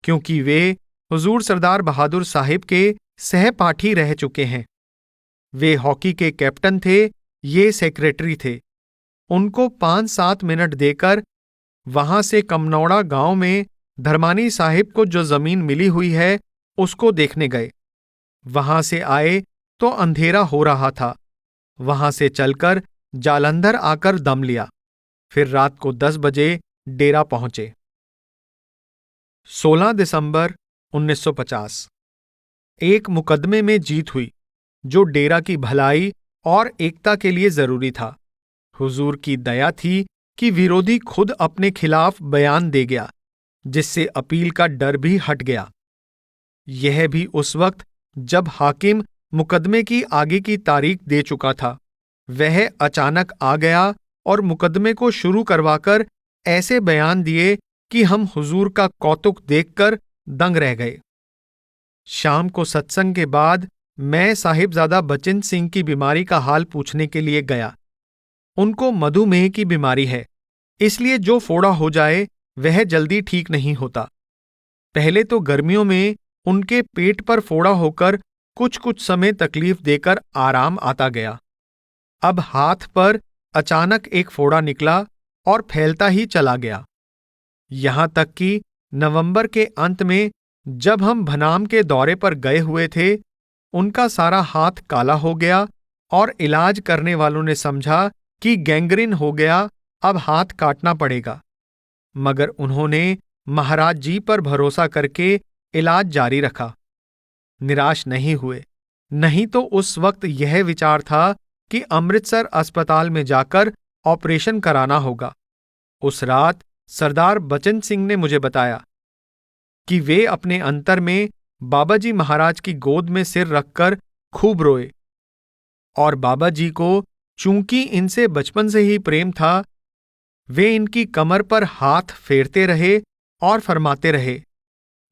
क्योंकि वे हुजूर सरदार बहादुर साहिब के सहपाठी रह चुके हैं। वे हॉकी के कैप्टन थे, ये सेक्रेटरी थे। उनको 5-7 मिनट देकर वहां से कमनौड़ा गांव में धर्मानी साहिब को जो जमीन मिली हुई है, उसको देखने गए। वहां से आए तो अंधेरा हो रहा था। वहां से चलकर जालंधर आकर दम लिया। फिर रात को 10 बजे डेरा पहुंचे। 16 दिसंबर 1950। एक मुकदमे में जीत हुई, जो डेरा की भलाई और एकता के लिए जरूरी था। हुजूर की दया थी कि विरोधी खुद अपने खिलाफ बयान दे गया, जिससे अपील का डर भी हट गया। यह भी उस वक्त जब हाकिम मुकदमे की आगे की तारीख दे चुका था। वह अचानक आ गया और मुकदमे को शुरू करवाकर ऐसे बयान दिए कि हम हुजूर का कौतुक देखकर दंग रह गए। शाम को सत्संग के बाद मैं साहिबजादा बचिन सिंह की बीमारी का हाल पूछने के लिए गया। उनको मधुमेह की बीमारी है, इसलिए जो फोड़ा हो जाए वह जल्दी ठीक नहीं होता। पहले तो गर्मियों में उनके पेट पर फोड़ा होकर कुछ कुछ समय तकलीफ देकर आराम आता गया। अब हाथ पर अचानक एक फोड़ा निकला और फैलता ही चला गया। यहां तक कि नवंबर के अंत में जब हम भनाम के दौरे पर गए हुए थे, उनका सारा हाथ काला हो गया और इलाज करने वालों ने समझा कि गैंग्रीन हो गया, अब हाथ काटना पड़ेगा। मगर उन्होंने महाराज जी पर भरोसा करके इलाज जारी रखा। निराश नहीं हुए। नहीं तो उस वक्त यह विचार था कि अमृतसर अस्पताल में जाकर ऑपरेशन कराना होगा। उस रात सरदार बचन सिंह ने मुझे बताया कि वे अपने अंतर में बाबा जी महाराज की गोद में सिर रखकर खूब रोए, और बाबा जी को चूंकि इनसे बचपन से ही प्रेम था, वे इनकी कमर पर हाथ फेरते रहे और फरमाते रहे,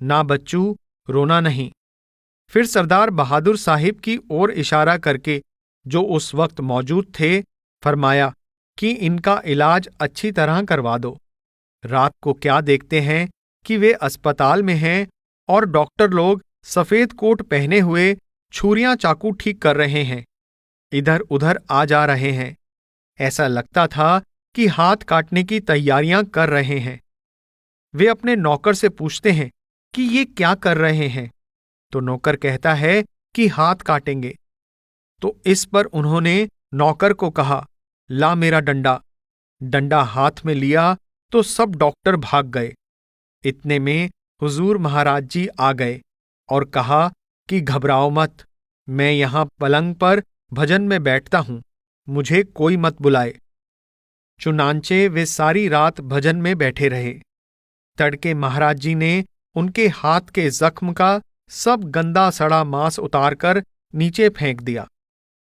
ना बच्चू, रोना नहीं। फिर सरदार बहादुर साहिब की ओर इशारा करके, जो उस वक्त मौजूद थे, फरमाया कि इनका इलाज अच्छी तरह करवा दो। रात को क्या देखते हैं कि वे अस्पताल में हैं और डॉक्टर लोग सफेद कोट पहने हुए छुरियां चाकू ठीक कर रहे हैं, इधर उधर आ जा रहे हैं। ऐसा लगता था कि हाथ काटने की तैयारियां कर रहे हैं। वे अपने नौकर से पूछते हैं कि ये क्या कर रहे हैं, तो नौकर कहता है कि हाथ काटेंगे। तो इस पर उन्होंने नौकर को कहा, ला मेरा डंडा। डंडा हाथ में लिया तो सब डॉक्टर भाग गए। इतने में हुजूर महाराज जी आ गए और कहा कि घबराओ मत, मैं यहां पलंग पर भजन में बैठता हूं, मुझे कोई मत बुलाए। चुनांचे वे सारी रात भजन में बैठे रहे। तड़के महाराज जी ने उनके हाथ के जख्म का सब गंदा सड़ा मांस उतारकर नीचे फेंक दिया,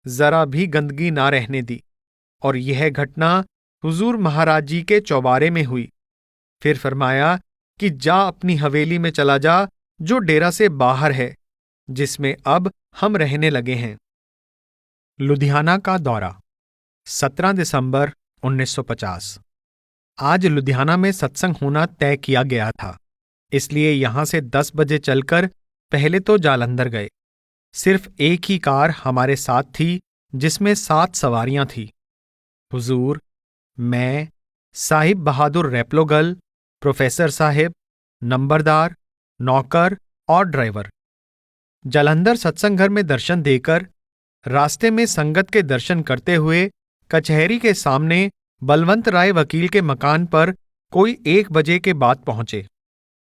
जरा भी गंदगी ना रहने दी। और यह घटना हुजूर महाराज जी के चौबारे में हुई। फिर फरमाया कि जा अपनी हवेली में चला जा जो डेरा से बाहर है, जिसमें अब हम रहने लगे हैं। लुधियाना का दौरा 17 दिसंबर 1950। आज लुधियाना में सत्संग होना तय किया गया था, इसलिए यहां से 10 बजे चलकर पहले तो जालंधर गए। सिर्फ एक ही कार हमारे साथ थी, जिसमें 7 सवारियां थी। हुजूर, मैं, साहिब बहादुर रेप्लोगल, प्रोफेसर साहिब, नंबरदार, नौकर और ड्राइवर। जालंधर सत्संग घर में दर्शन देकर रास्ते में संगत के दर्शन करते हुए कचहरी के सामने बलवंत राय वकील के मकान पर कोई 1 बजे के बाद पहुंचे।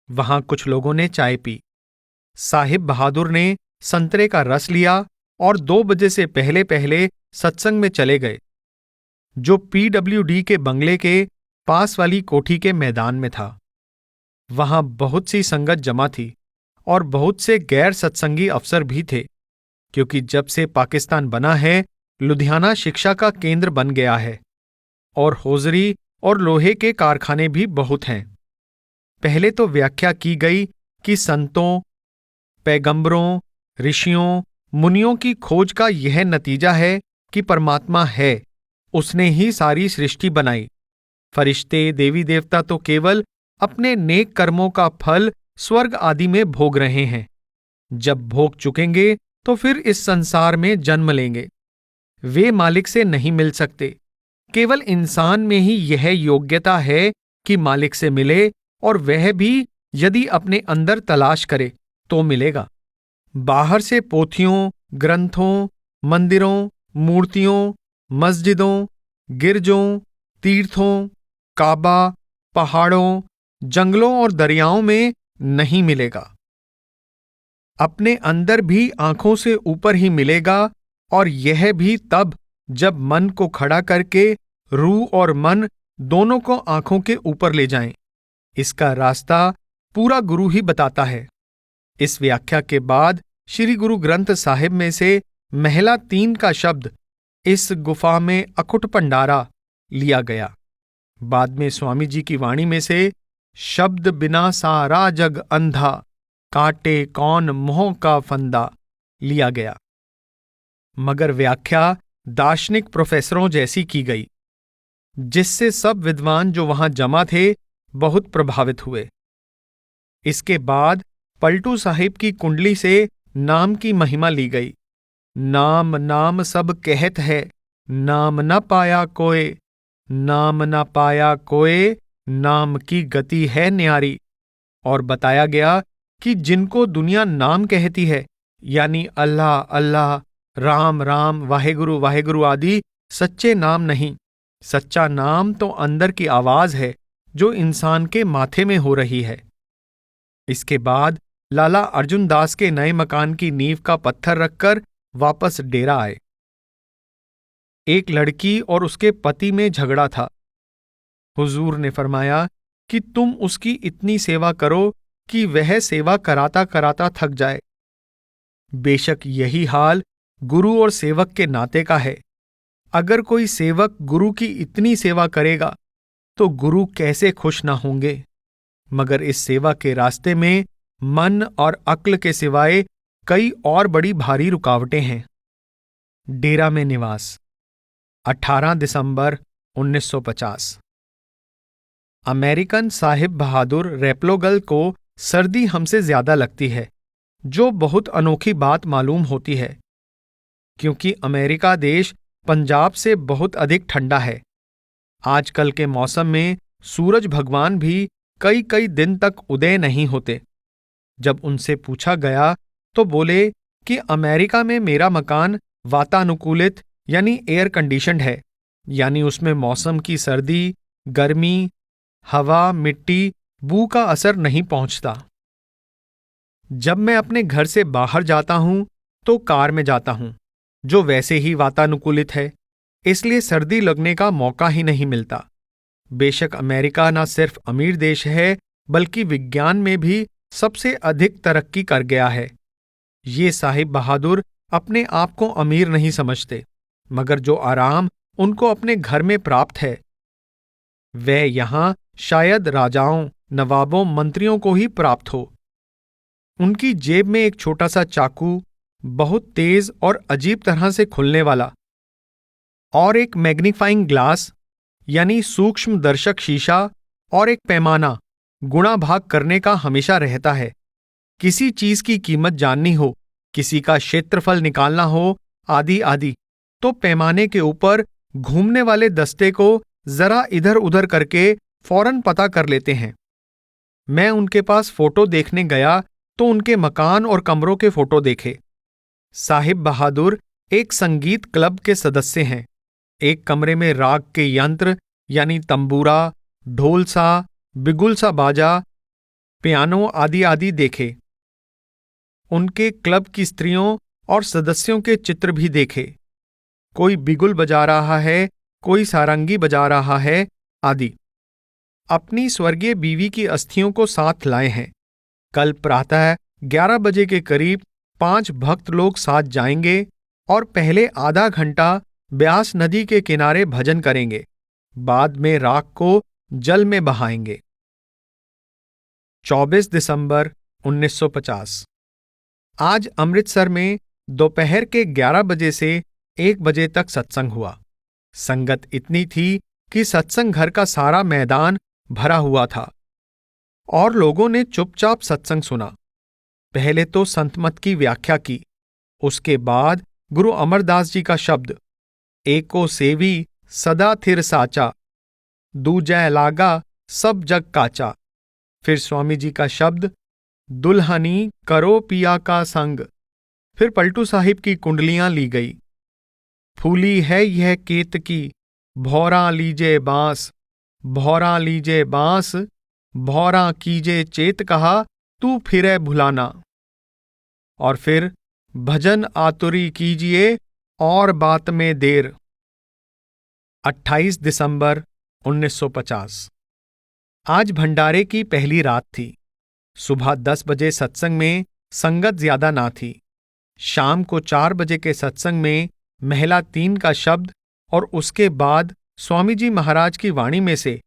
वहां कुछ लोगों ने चाय पी। साहिब बहादुर ने संतरे का रस लिया और 2 बजे से पहले पहले सत्संग में चले गए, जो PWD के बंगले के पास वाली कोठी के मैदान में था। वहां बहुत सी संगत जमा थी और बहुत से गैर सत्संगी अफसर भी थे, क्योंकि जब से पाकिस्तान बना है, लुधियाना शिक्षा का केंद्र बन गया है और होजरी और लोहे के कारखाने भी बहुत हैं। पहले तो व्याख्या की गई कि संतों, पैगंबरों, ऋषियों, मुनियों की खोज का यह नतीजा है कि परमात्मा है, उसने ही सारी सृष्टि बनाई। फरिश्ते, देवी देवता तो केवल अपने नेक कर्मों का फल स्वर्ग आदि में भोग रहे हैं। जब भोग चुकेंगे तो फिर इस संसार में जन्म लेंगे। वे मालिक से नहीं मिल सकते। केवल इंसान में ही यह योग्यता है कि मालिक से मिले, और वह भी यदि अपने अंदर तलाश करे तो मिलेगा। बाहर से पोथियों, ग्रंथों, मंदिरों, मूर्तियों, मस्जिदों, गिरजों, तीर्थों, काबा, पहाड़ों, जंगलों और दरियाओं में नहीं मिलेगा। अपने अंदर भी आंखों से ऊपर ही मिलेगा, और यह भी तब जब मन को खड़ा करके रूह और मन दोनों को आंखों के ऊपर ले जाएं। इसका रास्ता पूरा गुरु ही बताता है। इस व्याख्या के बाद श्री गुरु ग्रंथ साहिब में से महला 3 का शब्द इस गुफा में अकुट भंडारा लिया गया। बाद में स्वामी जी की वाणी में से शब्द बिना सारा जग अंधा, काटे कौन मोह का फंदा लिया गया। मगर व्याख्या दार्शनिक प्रोफेसरों जैसी की गई, जिससे सब विद्वान जो वहां जमा थे बहुत प्रभावित हुए। इसके बाद पलटू साहिब की कुंडली से नाम की महिमा ली गई। नाम नाम सब कहत है, नाम न पाया कोय, नाम न पाया कोय, नाम की गति है न्यारी। और बताया गया कि जिनको दुनिया नाम कहती है, यानी अल्लाह अल्लाह, राम राम, वाहेगुरु वाहेगुरु आदि सच्चे नाम नहीं। सच्चा नाम तो अंदर की आवाज है जो इंसान के माथे में हो रही है। इसके बाद लाला अर्जुन दास के नए मकान की नींव का पत्थर रखकर वापस डेरा आए। एक लड़की और उसके पति में झगड़ा था। हुजूर ने फरमाया कि तुम उसकी इतनी सेवा करो कि वह सेवा कराता कराता थक जाए। बेशक यही हाल गुरु और सेवक के नाते का है। अगर कोई सेवक गुरु की इतनी सेवा करेगा तो गुरु कैसे खुश ना होंगे। मगर इस सेवा के रास्ते में मन और अक्ल के सिवाय कई और बड़ी भारी रुकावटें हैं। डेरा में निवास 18 दिसंबर 1950। अमेरिकन साहिब बहादुर रेप्लोगल को सर्दी हमसे ज्यादा लगती है, जो बहुत अनोखी बात मालूम होती है, क्योंकि अमेरिका देश पंजाब से बहुत अधिक ठंडा है। आजकल के मौसम में सूरज भगवान भी कई कई दिन तक उदय नहीं होते। जब उनसे पूछा गया तो बोले कि अमेरिका में मेरा मकान वातानुकूलित यानी एयर कंडीशन्ड है, यानी उसमें मौसम की सर्दी, गर्मी, हवा, मिट्टी, बू का असर नहीं पहुंचता। जब मैं अपने घर से बाहर जाता हूं तो कार में जाता हूं, जो वैसे ही वातानुकूलित है। इसलिए सर्दी लगने का मौका ही नहीं मिलता। बेशक अमेरिका न सिर्फ अमीर देश है, बल्कि विज्ञान में भी सबसे अधिक तरक्की कर गया है। ये साहिब बहादुर अपने आप को अमीर नहीं समझते, मगर जो आराम उनको अपने घर में प्राप्त है, वह यहां शायद राजाओं, नवाबों, मंत्रियों को ही प्राप्त हो। उनकी जेब में एक छोटा सा चाकू, बहुत तेज और अजीब तरह से खुलने वाला, और एक मैग्नीफाइंग ग्लास यानी सूक्ष्म दर्शक शीशा, और एक पैमाना गुणा भाग करने का हमेशा रहता है। किसी चीज की कीमत जाननी हो, किसी का क्षेत्रफल निकालना हो, आदि आदि, तो पैमाने के ऊपर घूमने वाले दस्ते को जरा इधर उधर करके फौरन पता कर लेते हैं। मैं उनके पास फोटो देखने गया तो उनके मकान और कमरों के फोटो देखे। साहिब बहादुर एक संगीत क्लब के सदस्य हैं। एक कमरे में राग के यंत्र यानी तंबूरा, ढोल सा, बिगुल सा बाजा, पियानो आदि आदि देखे। उनके क्लब की स्त्रियों और सदस्यों के चित्र भी देखे। कोई बिगुल बजा रहा है, कोई सारंगी बजा रहा है, आदि। अपनी स्वर्गीय बीवी की अस्थियों को साथ लाए हैं। कल प्रातः 11 बजे के करीब 5 भक्त लोग साथ जाएंगे और पहले आधा घंटा ब्यास नदी के किनारे भजन करेंगे। बाद में राख को जल में बहाएंगे। 24 दिसंबर 1950। आज अमृतसर में दोपहर के 11 बजे से 1 बजे तक सत्संग हुआ। संगत इतनी थी कि सत्संग घर का सारा मैदान भरा हुआ था और लोगों ने चुपचाप सत्संग सुना। पहले तो संतमत की व्याख्या की, उसके बाद गुरु अमरदास जी का शब्द, एको सेवी सदा थिर साचा, दूजै लागा सब जग काचा। फिर स्वामी जी का शब्द, दुल्हनी करो पिया का संग। फिर पलटू साहिब की कुंडलियां ली गई। फूली है यह केतकी, भौरा लीजे बांस, भौरा लीजे बांस, भौरा कीजे चेत कहा, तू फिरे भुलाना। और फिर भजन आतुरी कीजिए और बात में देर। 28 दिसंबर 1950। आज भंडारे की पहली रात थी। सुबह 10 बजे सत्संग में संगत ज्यादा ना थी। शाम को 4 बजे के सत्संग में महिला 3 का शब्द और उसके बाद स्वामी जी महाराज की वाणी में से,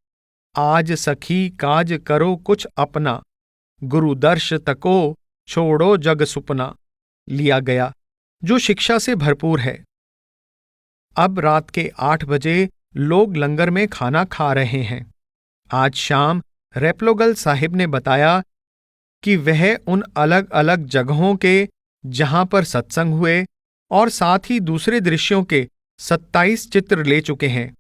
आज सखी काज करो कुछ अपना, गुरु दर्श तको छोड़ो जग सुपना, लिया गया, जो शिक्षा से भरपूर है। अब रात के 8 बजे लोग लंगर में खाना खा रहे हैं। आज शाम रेपलोगल साहिब ने बताया कि वह उन अलग अलग जगहों के जहां पर सत्संग हुए और साथ ही दूसरे दृश्यों के 27 चित्र ले चुके हैं।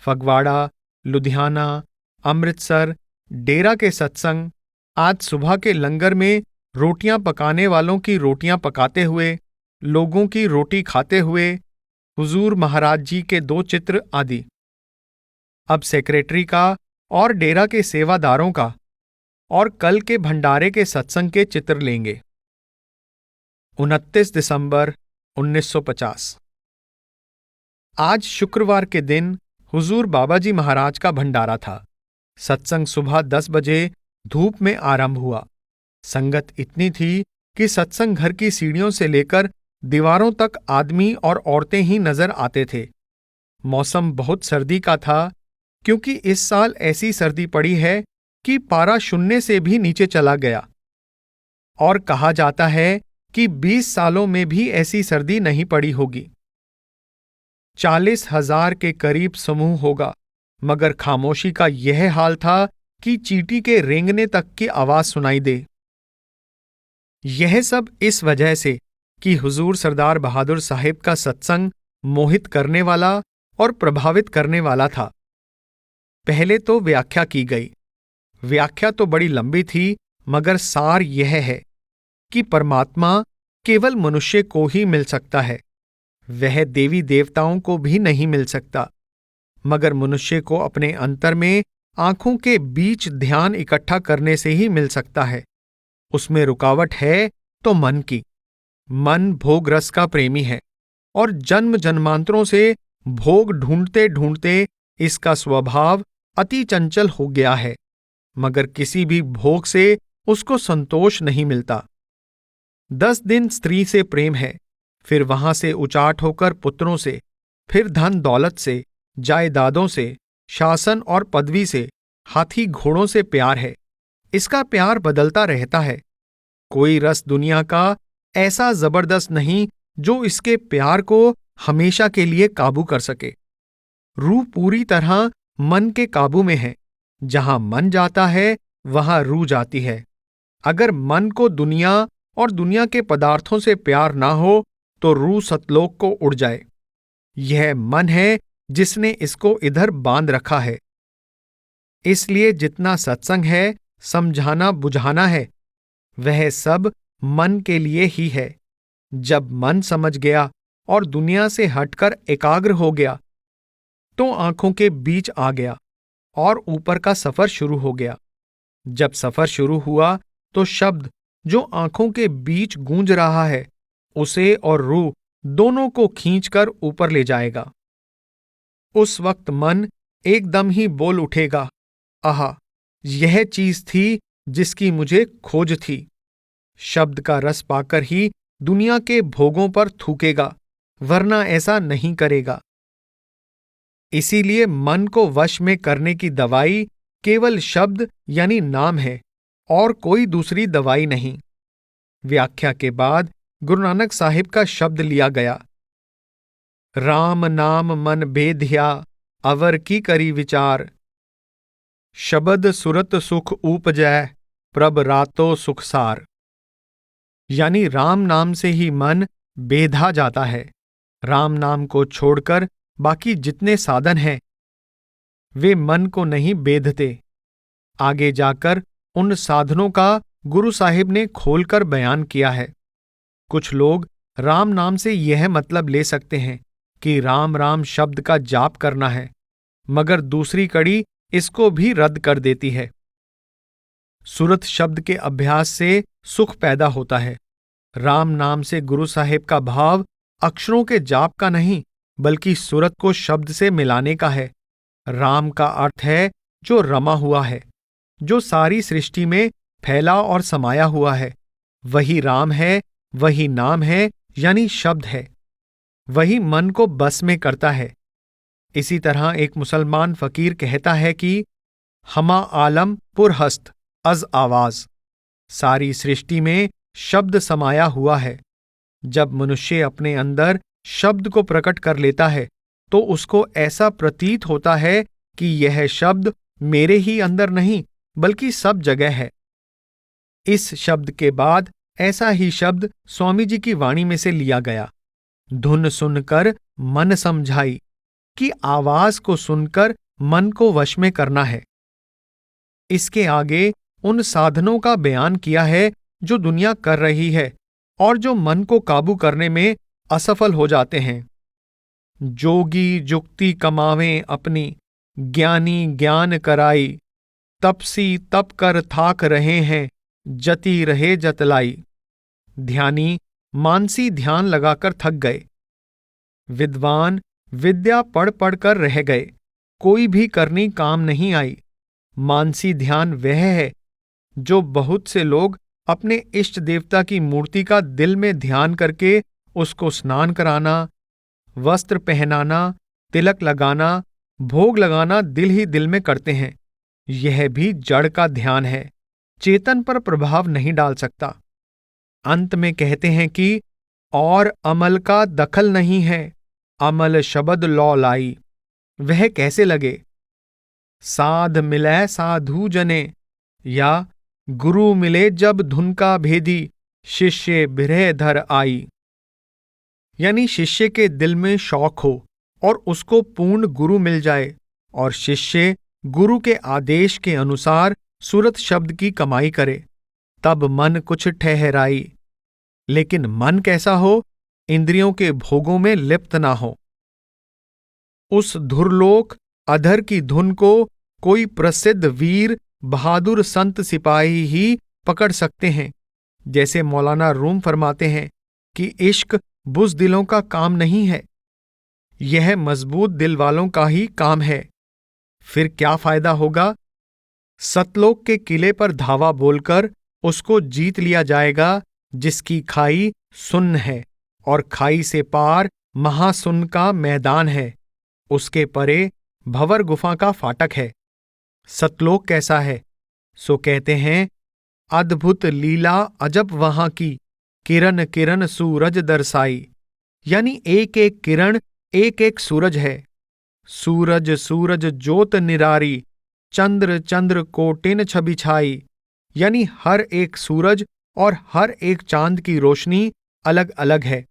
फगवाड़ा, लुधियाना, अमृतसर, डेरा के सत्संग, आज सुबह के लंगर में रोटियां पकाने वालों की रोटियां पकाते हुए, लोगों की रोटी खाते हुए, हुजूर महाराज जी के 2 चित्र आदि। अब सेक्रेटरी का और डेरा के सेवादारों का और कल के भंडारे के सत्संग के चित्र लेंगे। 29 दिसंबर 1950। आज शुक्रवार के दिन हुजूर बाबाजी महाराज का भंडारा था। सत्संग सुबह 10 बजे धूप में आरंभ हुआ। संगत इतनी थी कि सत्संग घर की सीढ़ियों से लेकर दीवारों तक आदमी और औरतें ही नजर आते थे। मौसम बहुत सर्दी का था, क्योंकि इस साल ऐसी सर्दी पड़ी है कि पारा 0 से भी नीचे चला गया, और कहा जाता है कि 20 सालों में भी ऐसी सर्दी नहीं पड़ी होगी। 40,000 के करीब समूह होगा, मगर खामोशी का यह हाल था कि चींटी के रेंगने तक की आवाज सुनाई दे। यह सब इस वजह से कि हुजूर सरदार बहादुर साहिब का सत्संग मोहित करने वाला और प्रभावित करने वाला था। पहले तो व्याख्या की गई। व्याख्या तो बड़ी लंबी थी, मगर सार यह है कि परमात्मा केवल मनुष्य को ही मिल सकता है। वह देवी देवताओं को भी नहीं मिल सकता, मगर मनुष्य को अपने अंतर में आंखों के बीच ध्यान इकट्ठा करने से ही मिल सकता है। उसमें रुकावट है तो मन की। मन भोग रस का प्रेमी है और जन्म जन्मांतरों से भोग ढूंढते ढूंढते इसका स्वभाव अति चंचल हो गया है, मगर किसी भी भोग से उसको संतोष नहीं मिलता। 10 दिन स्त्री से प्रेम है, फिर वहां से उचाट होकर पुत्रों से, फिर धन दौलत से, जायदादों से, शासन और पदवी से, हाथी घोड़ों से प्यार है। इसका प्यार बदलता रहता है। कोई रस दुनिया का ऐसा जबरदस्त नहीं जो इसके प्यार को हमेशा के लिए काबू कर सके। रूह पूरी तरह मन के काबू में है। जहां मन जाता है वहां रूह जाती है। अगर मन को दुनिया और दुनिया के पदार्थों से प्यार ना हो तो रूह सतलोक को उड़ जाए। यह मन है जिसने इसको इधर बांध रखा है। इसलिए जितना सत्संग है, समझाना बुझाना है, वह सब मन के लिए ही है। जब मन समझ गया और दुनिया से हटकर एकाग्र हो गया तो आंखों के बीच आ गया और ऊपर का सफर शुरू हो गया। जब सफर शुरू हुआ तो शब्द जो आंखों के बीच गूंज रहा है उसे और रूह दोनों को खींचकर ऊपर ले जाएगा। उस वक्त मन एकदम ही बोल उठेगा, आहा, यह चीज थी जिसकी मुझे खोज थी। शब्द का रस पाकर ही दुनिया के भोगों पर थूकेगा, वरना ऐसा नहीं करेगा। इसीलिए मन को वश में करने की दवाई केवल शब्द यानी नाम है और कोई दूसरी दवाई नहीं। व्याख्या के बाद गुरु नानक साहिब का शब्द लिया गया, राम नाम मन बेधिया अवर की करी विचार, शबद सुरत सुख उपजै प्रभ रातो सुखसार। यानी राम नाम से ही मन बेधा जाता है। राम नाम को छोड़कर बाकी जितने साधन हैं वे मन को नहीं बेधते। आगे जाकर उन साधनों का गुरु साहिब ने खोलकर बयान किया है। कुछ लोग राम नाम से यह मतलब ले सकते हैं कि राम राम शब्द का जाप करना है, मगर दूसरी कड़ी इसको भी रद्द कर देती है। सुरत शब्द के अभ्यास से सुख पैदा होता है। राम नाम से गुरु साहिब का भाव अक्षरों के जाप का नहीं बल्कि सुरत को शब्द से मिलाने का है। राम का अर्थ है जो रमा हुआ है, जो सारी सृष्टि में फैला और समाया हुआ है। वही राम है, वही नाम है यानी शब्द है। वही मन को बस में करता है। इसी तरह एक मुसलमान फकीर कहता है कि हमा आलम पुरहस्त अज आवाज, सारी सृष्टि में शब्द समाया हुआ है। जब मनुष्य अपने अंदर शब्द को प्रकट कर लेता है तो उसको ऐसा प्रतीत होता है कि यह शब्द मेरे ही अंदर नहीं बल्कि सब जगह है। इस शब्द के बाद ऐसा ही शब्द स्वामी जी की वाणी में से लिया गया, धुन सुनकर मन समझाई, कि आवाज को सुनकर मन को वश में करना है। इसके आगे उन साधनों का बयान किया है जो दुनिया कर रही है और जो मन को काबू करने में असफल हो जाते हैं। जोगी जुक्ति कमावें अपनी, ज्ञानी ज्ञान कराई, तपसी तप कर थाक रहे हैं, जती रहे जतलाई। ध्यानी मानसी ध्यान लगाकर थक गए, विद्वान विद्या पढ़ पढ़ कर रह गए, कोई भी करनी काम नहीं आई। मानसी ध्यान वह है जो बहुत से लोग अपने इष्ट देवता की मूर्ति का दिल में ध्यान करके उसको स्नान कराना, वस्त्र पहनाना, तिलक लगाना, भोग लगाना दिल ही दिल में करते हैं। यह भी जड़ का ध्यान है, चेतन पर प्रभाव नहीं डाल सकता। अंत में कहते हैं कि और अमल का दखल नहीं है, अमल शबद लौ लाई। वह कैसे लगे? साध मिलै साधु जने, या गुरु मिले जब धुन का भेदी, शिष्य बिरह धर आई। यानी शिष्य के दिल में शौक हो और उसको पूर्ण गुरु मिल जाए और शिष्य गुरु के आदेश के अनुसार सुरत शब्द की कमाई करे, तब मन कुछ ठहराई। लेकिन मन कैसा हो? इंद्रियों के भोगों में लिप्त ना हो। उस धुरलोक अधर की धुन को कोई प्रसिद्ध वीर बहादुर संत सिपाही ही पकड़ सकते हैं। जैसे मौलाना रूम फरमाते हैं कि इश्क बुज़दिलों का काम नहीं है। यह मजबूत दिल वालों का ही काम है। फिर क्या फायदा होगा? सतलोक के किले पर धावा बोलकर उसको जीत लिया जाएगा जिसकी खाई सुन्न है और खाई से पार महासुन्न का मैदान है। उसके परे भंवर गुफा का फाटक है। सतलोक कैसा है? सो कहते हैं, अद्भुत लीला अजब वहां की, किरण किरण सूरज दरसाई। यानी एक एक किरण एक एक सूरज है। सूरज सूरज ज्योत निरारी, चंद्र चंद्र कोटिन छवि छाई। यानी हर एक सूरज और हर एक चांद की रोशनी अलग अलग है।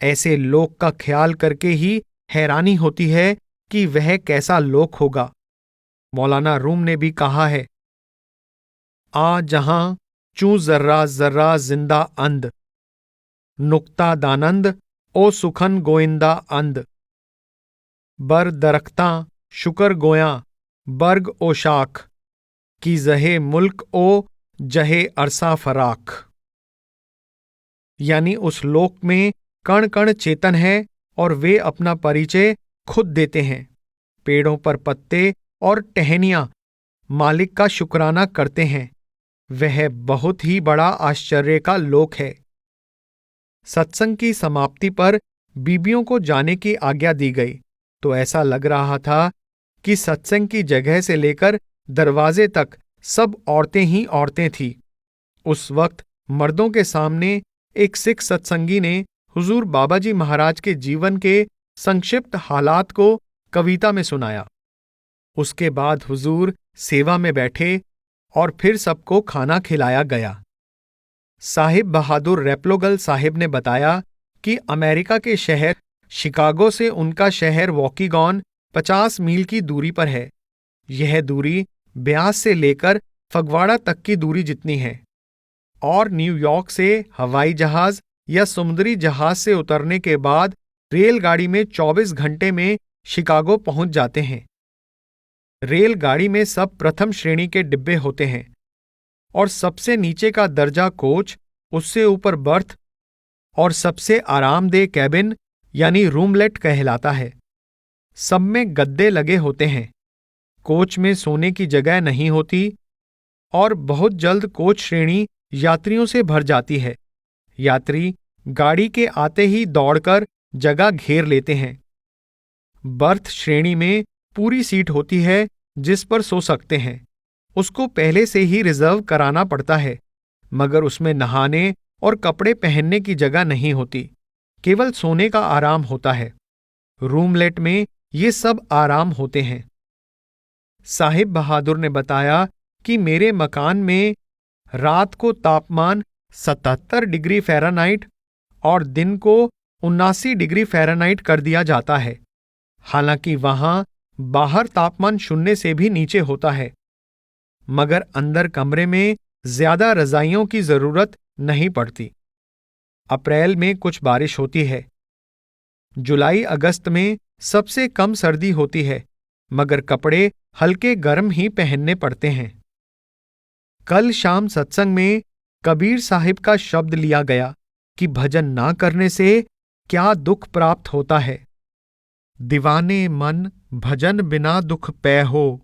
ऐसे लोक का ख्याल करके ही हैरानी होती है कि वह कैसा लोक होगा। मौलाना रूम ने भी कहा है, आ जहां चू जर्रा जर्रा जिंदा अंद, नुक्ता दानंद ओ सुखन गोइंदा अंद। बर दरख्तां शुकर गोयां बर्ग ओ शाख, की जहे मुल्क ओ जहे अरसा फराख। यानी उस लोक में कण कण चेतन है और वे अपना परिचय खुद देते हैं। पेड़ों पर पत्ते और टहनियां मालिक का शुक्राना करते हैं। वह बहुत ही बड़ा आश्चर्य का लोक है। सत्संग की समाप्ति पर बीबियों को जाने की आज्ञा दी गई तो ऐसा लग रहा था कि सत्संग की जगह से लेकर दरवाजे तक सब औरतें ही औरतें थीं। उस वक्त मर्दों के सामने एक सिख सत्संगी ने हुजूर बाबाजी महाराज के जीवन के संक्षिप्त हालात को कविता में सुनाया। उसके बाद हुजूर सेवा में बैठे और फिर सबको खाना खिलाया गया। साहिब बहादुर रेप्लोगल साहिब ने बताया कि अमेरिका के शहर शिकागो से उनका शहर वॉकीगॉन 50 मील की दूरी पर है। यह दूरी ब्यास से लेकर फगवाड़ा तक की दूरी जितनी है और न्यूयॉर्क से हवाई जहाज या समुद्री जहाज से उतरने के बाद रेलगाड़ी में 24 घंटे में शिकागो पहुंच जाते हैं। रेलगाड़ी में सब प्रथम श्रेणी के डिब्बे होते हैं और सबसे नीचे का दर्जा कोच, उससे ऊपर बर्थ और सबसे आरामदेह कैबिन यानी रूमलेट कहलाता है। सब में गद्दे लगे होते हैं। कोच में सोने की जगह नहीं होती और बहुत जल्द कोच श्रेणी यात्रियों से भर जाती है। यात्री गाड़ी के आते ही दौड़कर जगह घेर लेते हैं। बर्थ श्रेणी में पूरी सीट होती है जिस पर सो सकते हैं। उसको पहले से ही रिजर्व कराना पड़ता है, मगर उसमें नहाने और कपड़े पहनने की जगह नहीं होती, केवल सोने का आराम होता है। रूमलेट में ये सब आराम होते हैं। साहिब बहादुर ने बताया कि मेरे मकान में रात को तापमान 77 डिग्री फ़ारेनहाइट और दिन को 79 डिग्री फ़ारेनहाइट कर दिया जाता है। हालांकि वहां बाहर तापमान 0 से भी नीचे होता है, मगर अंदर कमरे में ज्यादा रजाइयों की जरूरत नहीं पड़ती। अप्रैल में कुछ बारिश होती है। जुलाई अगस्त में सबसे कम सर्दी होती है, मगर कपड़े हल्के गर्म ही पहनने पड़ते हैं। कल शाम सत्संग में कबीर साहिब का शब्द लिया गया कि भजन ना करने से क्या दुख प्राप्त होता है। दीवाने मन भजन बिना दुख पै हो,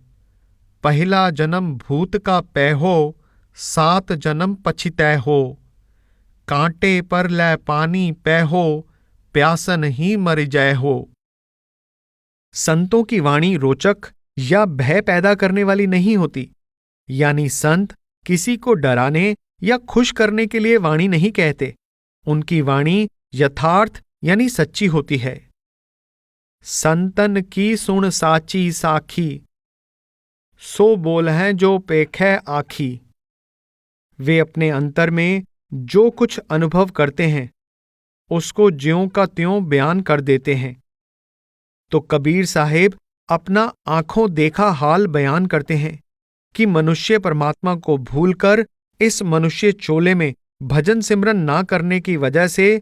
पहला जन्म भूत का पै हो, 7 जन्म पछितै हो, कांटे पर लै पानी पै हो, प्यासन ही मर जय हो। संतों की वाणी रोचक या भय पैदा करने वाली नहीं होती, यानी संत किसी को डराने या खुश करने के लिए वाणी नहीं कहते। उनकी वाणी यथार्थ यानी सच्ची होती है। संतन की सुन साची साखी, सो बोल है जो पेखै आखी। वे अपने अंतर में जो कुछ अनुभव करते हैं उसको ज्यों का त्यों बयान कर देते हैं। तो कबीर साहिब अपना आंखों देखा हाल बयान करते हैं कि मनुष्य परमात्मा को भूलकर इस मनुष्य चोले में भजन सिमरन ना करने की वजह से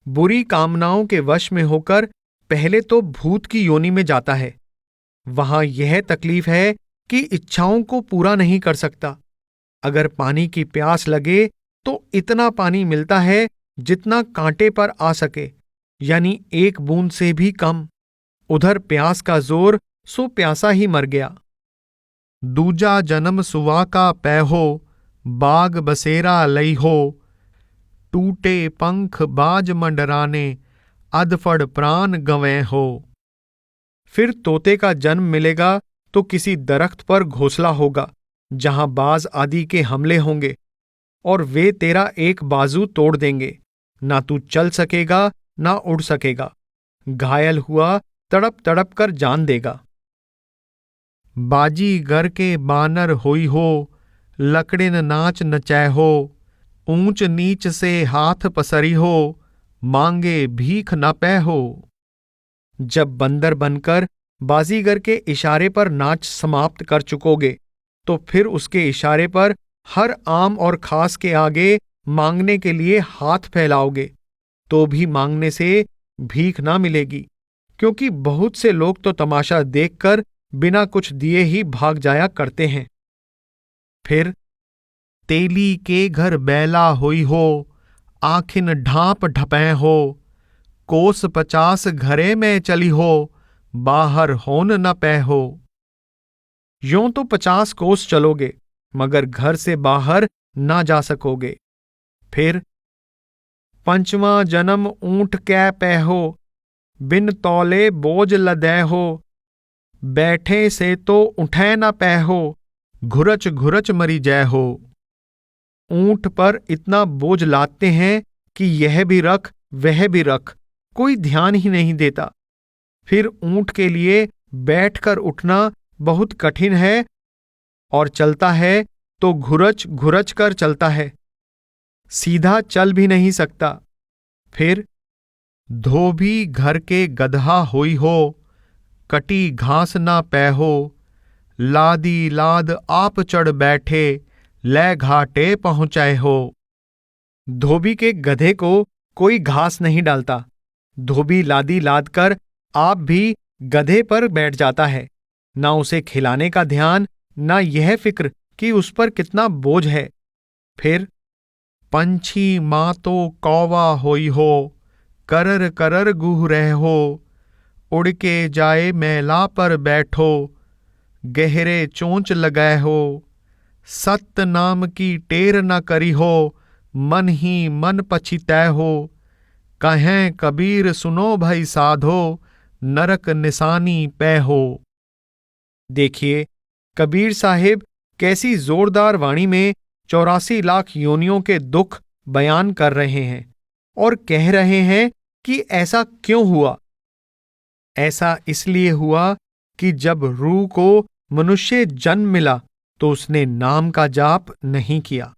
बुरी कामनाओं के वश में होकर पहले तो भूत की योनि में जाता है। वहां यह तकलीफ है कि इच्छाओं को पूरा नहीं कर सकता। अगर पानी की प्यास लगे तो इतना पानी मिलता है जितना कांटे पर आ सके, यानी एक बूंद से भी कम। उधर प्यास का जोर सो प्यासा ही मर गया। दूजा जन्म सुवा का पैहो, बाग बसेरा लई हो, टूटे पंख बाज मंडराने, अधफड़ प्राण गंवे हो। फिर तोते का जन्म मिलेगा तो किसी दरख्त पर घोंसला होगा जहां बाज आदि के हमले होंगे, और वे तेरा एक बाजू तोड़ देंगे। ना तू चल सकेगा ना उड़ सकेगा। घायल हुआ तड़प तड़प कर जान देगा। बाजी गर के बानर होई हो, लकड़िन नाच नचै हो, ऊंच नीच से हाथ पसरी हो, मांगे भीख न पै हो। जब बंदर बनकर बाजीगर के इशारे पर नाच समाप्त कर चुकोगे तो फिर उसके इशारे पर हर आम और खास के आगे मांगने के लिए हाथ फैलाओगे तो भी मांगने से भीख ना मिलेगी, क्योंकि बहुत से लोग तो तमाशा देखकर बिना कुछ दिए ही भाग जाया करते हैं। फिर तेली के घर बैला होई हो, आखिन ढांप ढपै हो, कोस 50 घरे में चली हो, बाहर होन न पै हो। यूं तो 50 कोस चलोगे मगर घर से बाहर ना जा सकोगे। फिर पंचवां जन्म ऊंट कै पै हो, बिन तौले बोझ लदै हो, बैठे से तो उठै न पै हो, घुरच घुरच मरी जय हो। ऊंट पर इतना बोझ लादते हैं कि यह भी रख वह भी रख, कोई ध्यान ही नहीं देता। फिर ऊंट के लिए बैठकर उठना बहुत कठिन है और चलता है तो घुरच घुरच कर चलता है, सीधा चल भी नहीं सकता। फिर धोबी घर के गदहा होई हो, कटी घास ना पै हो, लादी लाद आप चढ़ बैठे, लै घाटे पहुंचाए हो। धोबी के गधे को कोई घास नहीं डालता। धोबी लादी लाद कर आप भी गधे पर बैठ जाता है। ना उसे खिलाने का ध्यान, ना यह फिक्र कि उस पर कितना बोझ है। फिर पंछी माँ तो कौवा होई हो, करर करर गुह रह हो, उड़ के जाए मैला पर बैठो, गहरे चोंच लगाए हो, सत्य नाम की टेर न करी हो, मन ही मन पछितै हो, कहें कबीर सुनो भई साधो, नरक निशानी पै हो। देखिए कबीर साहिब कैसी जोरदार वाणी में 84 लाख योनियों के दुख बयान कर रहे हैं और कह रहे हैं कि ऐसा क्यों हुआ। ऐसा इसलिए हुआ कि जब रूह को मनुष्य जन्म मिला तो उसने नाम का जाप नहीं किया।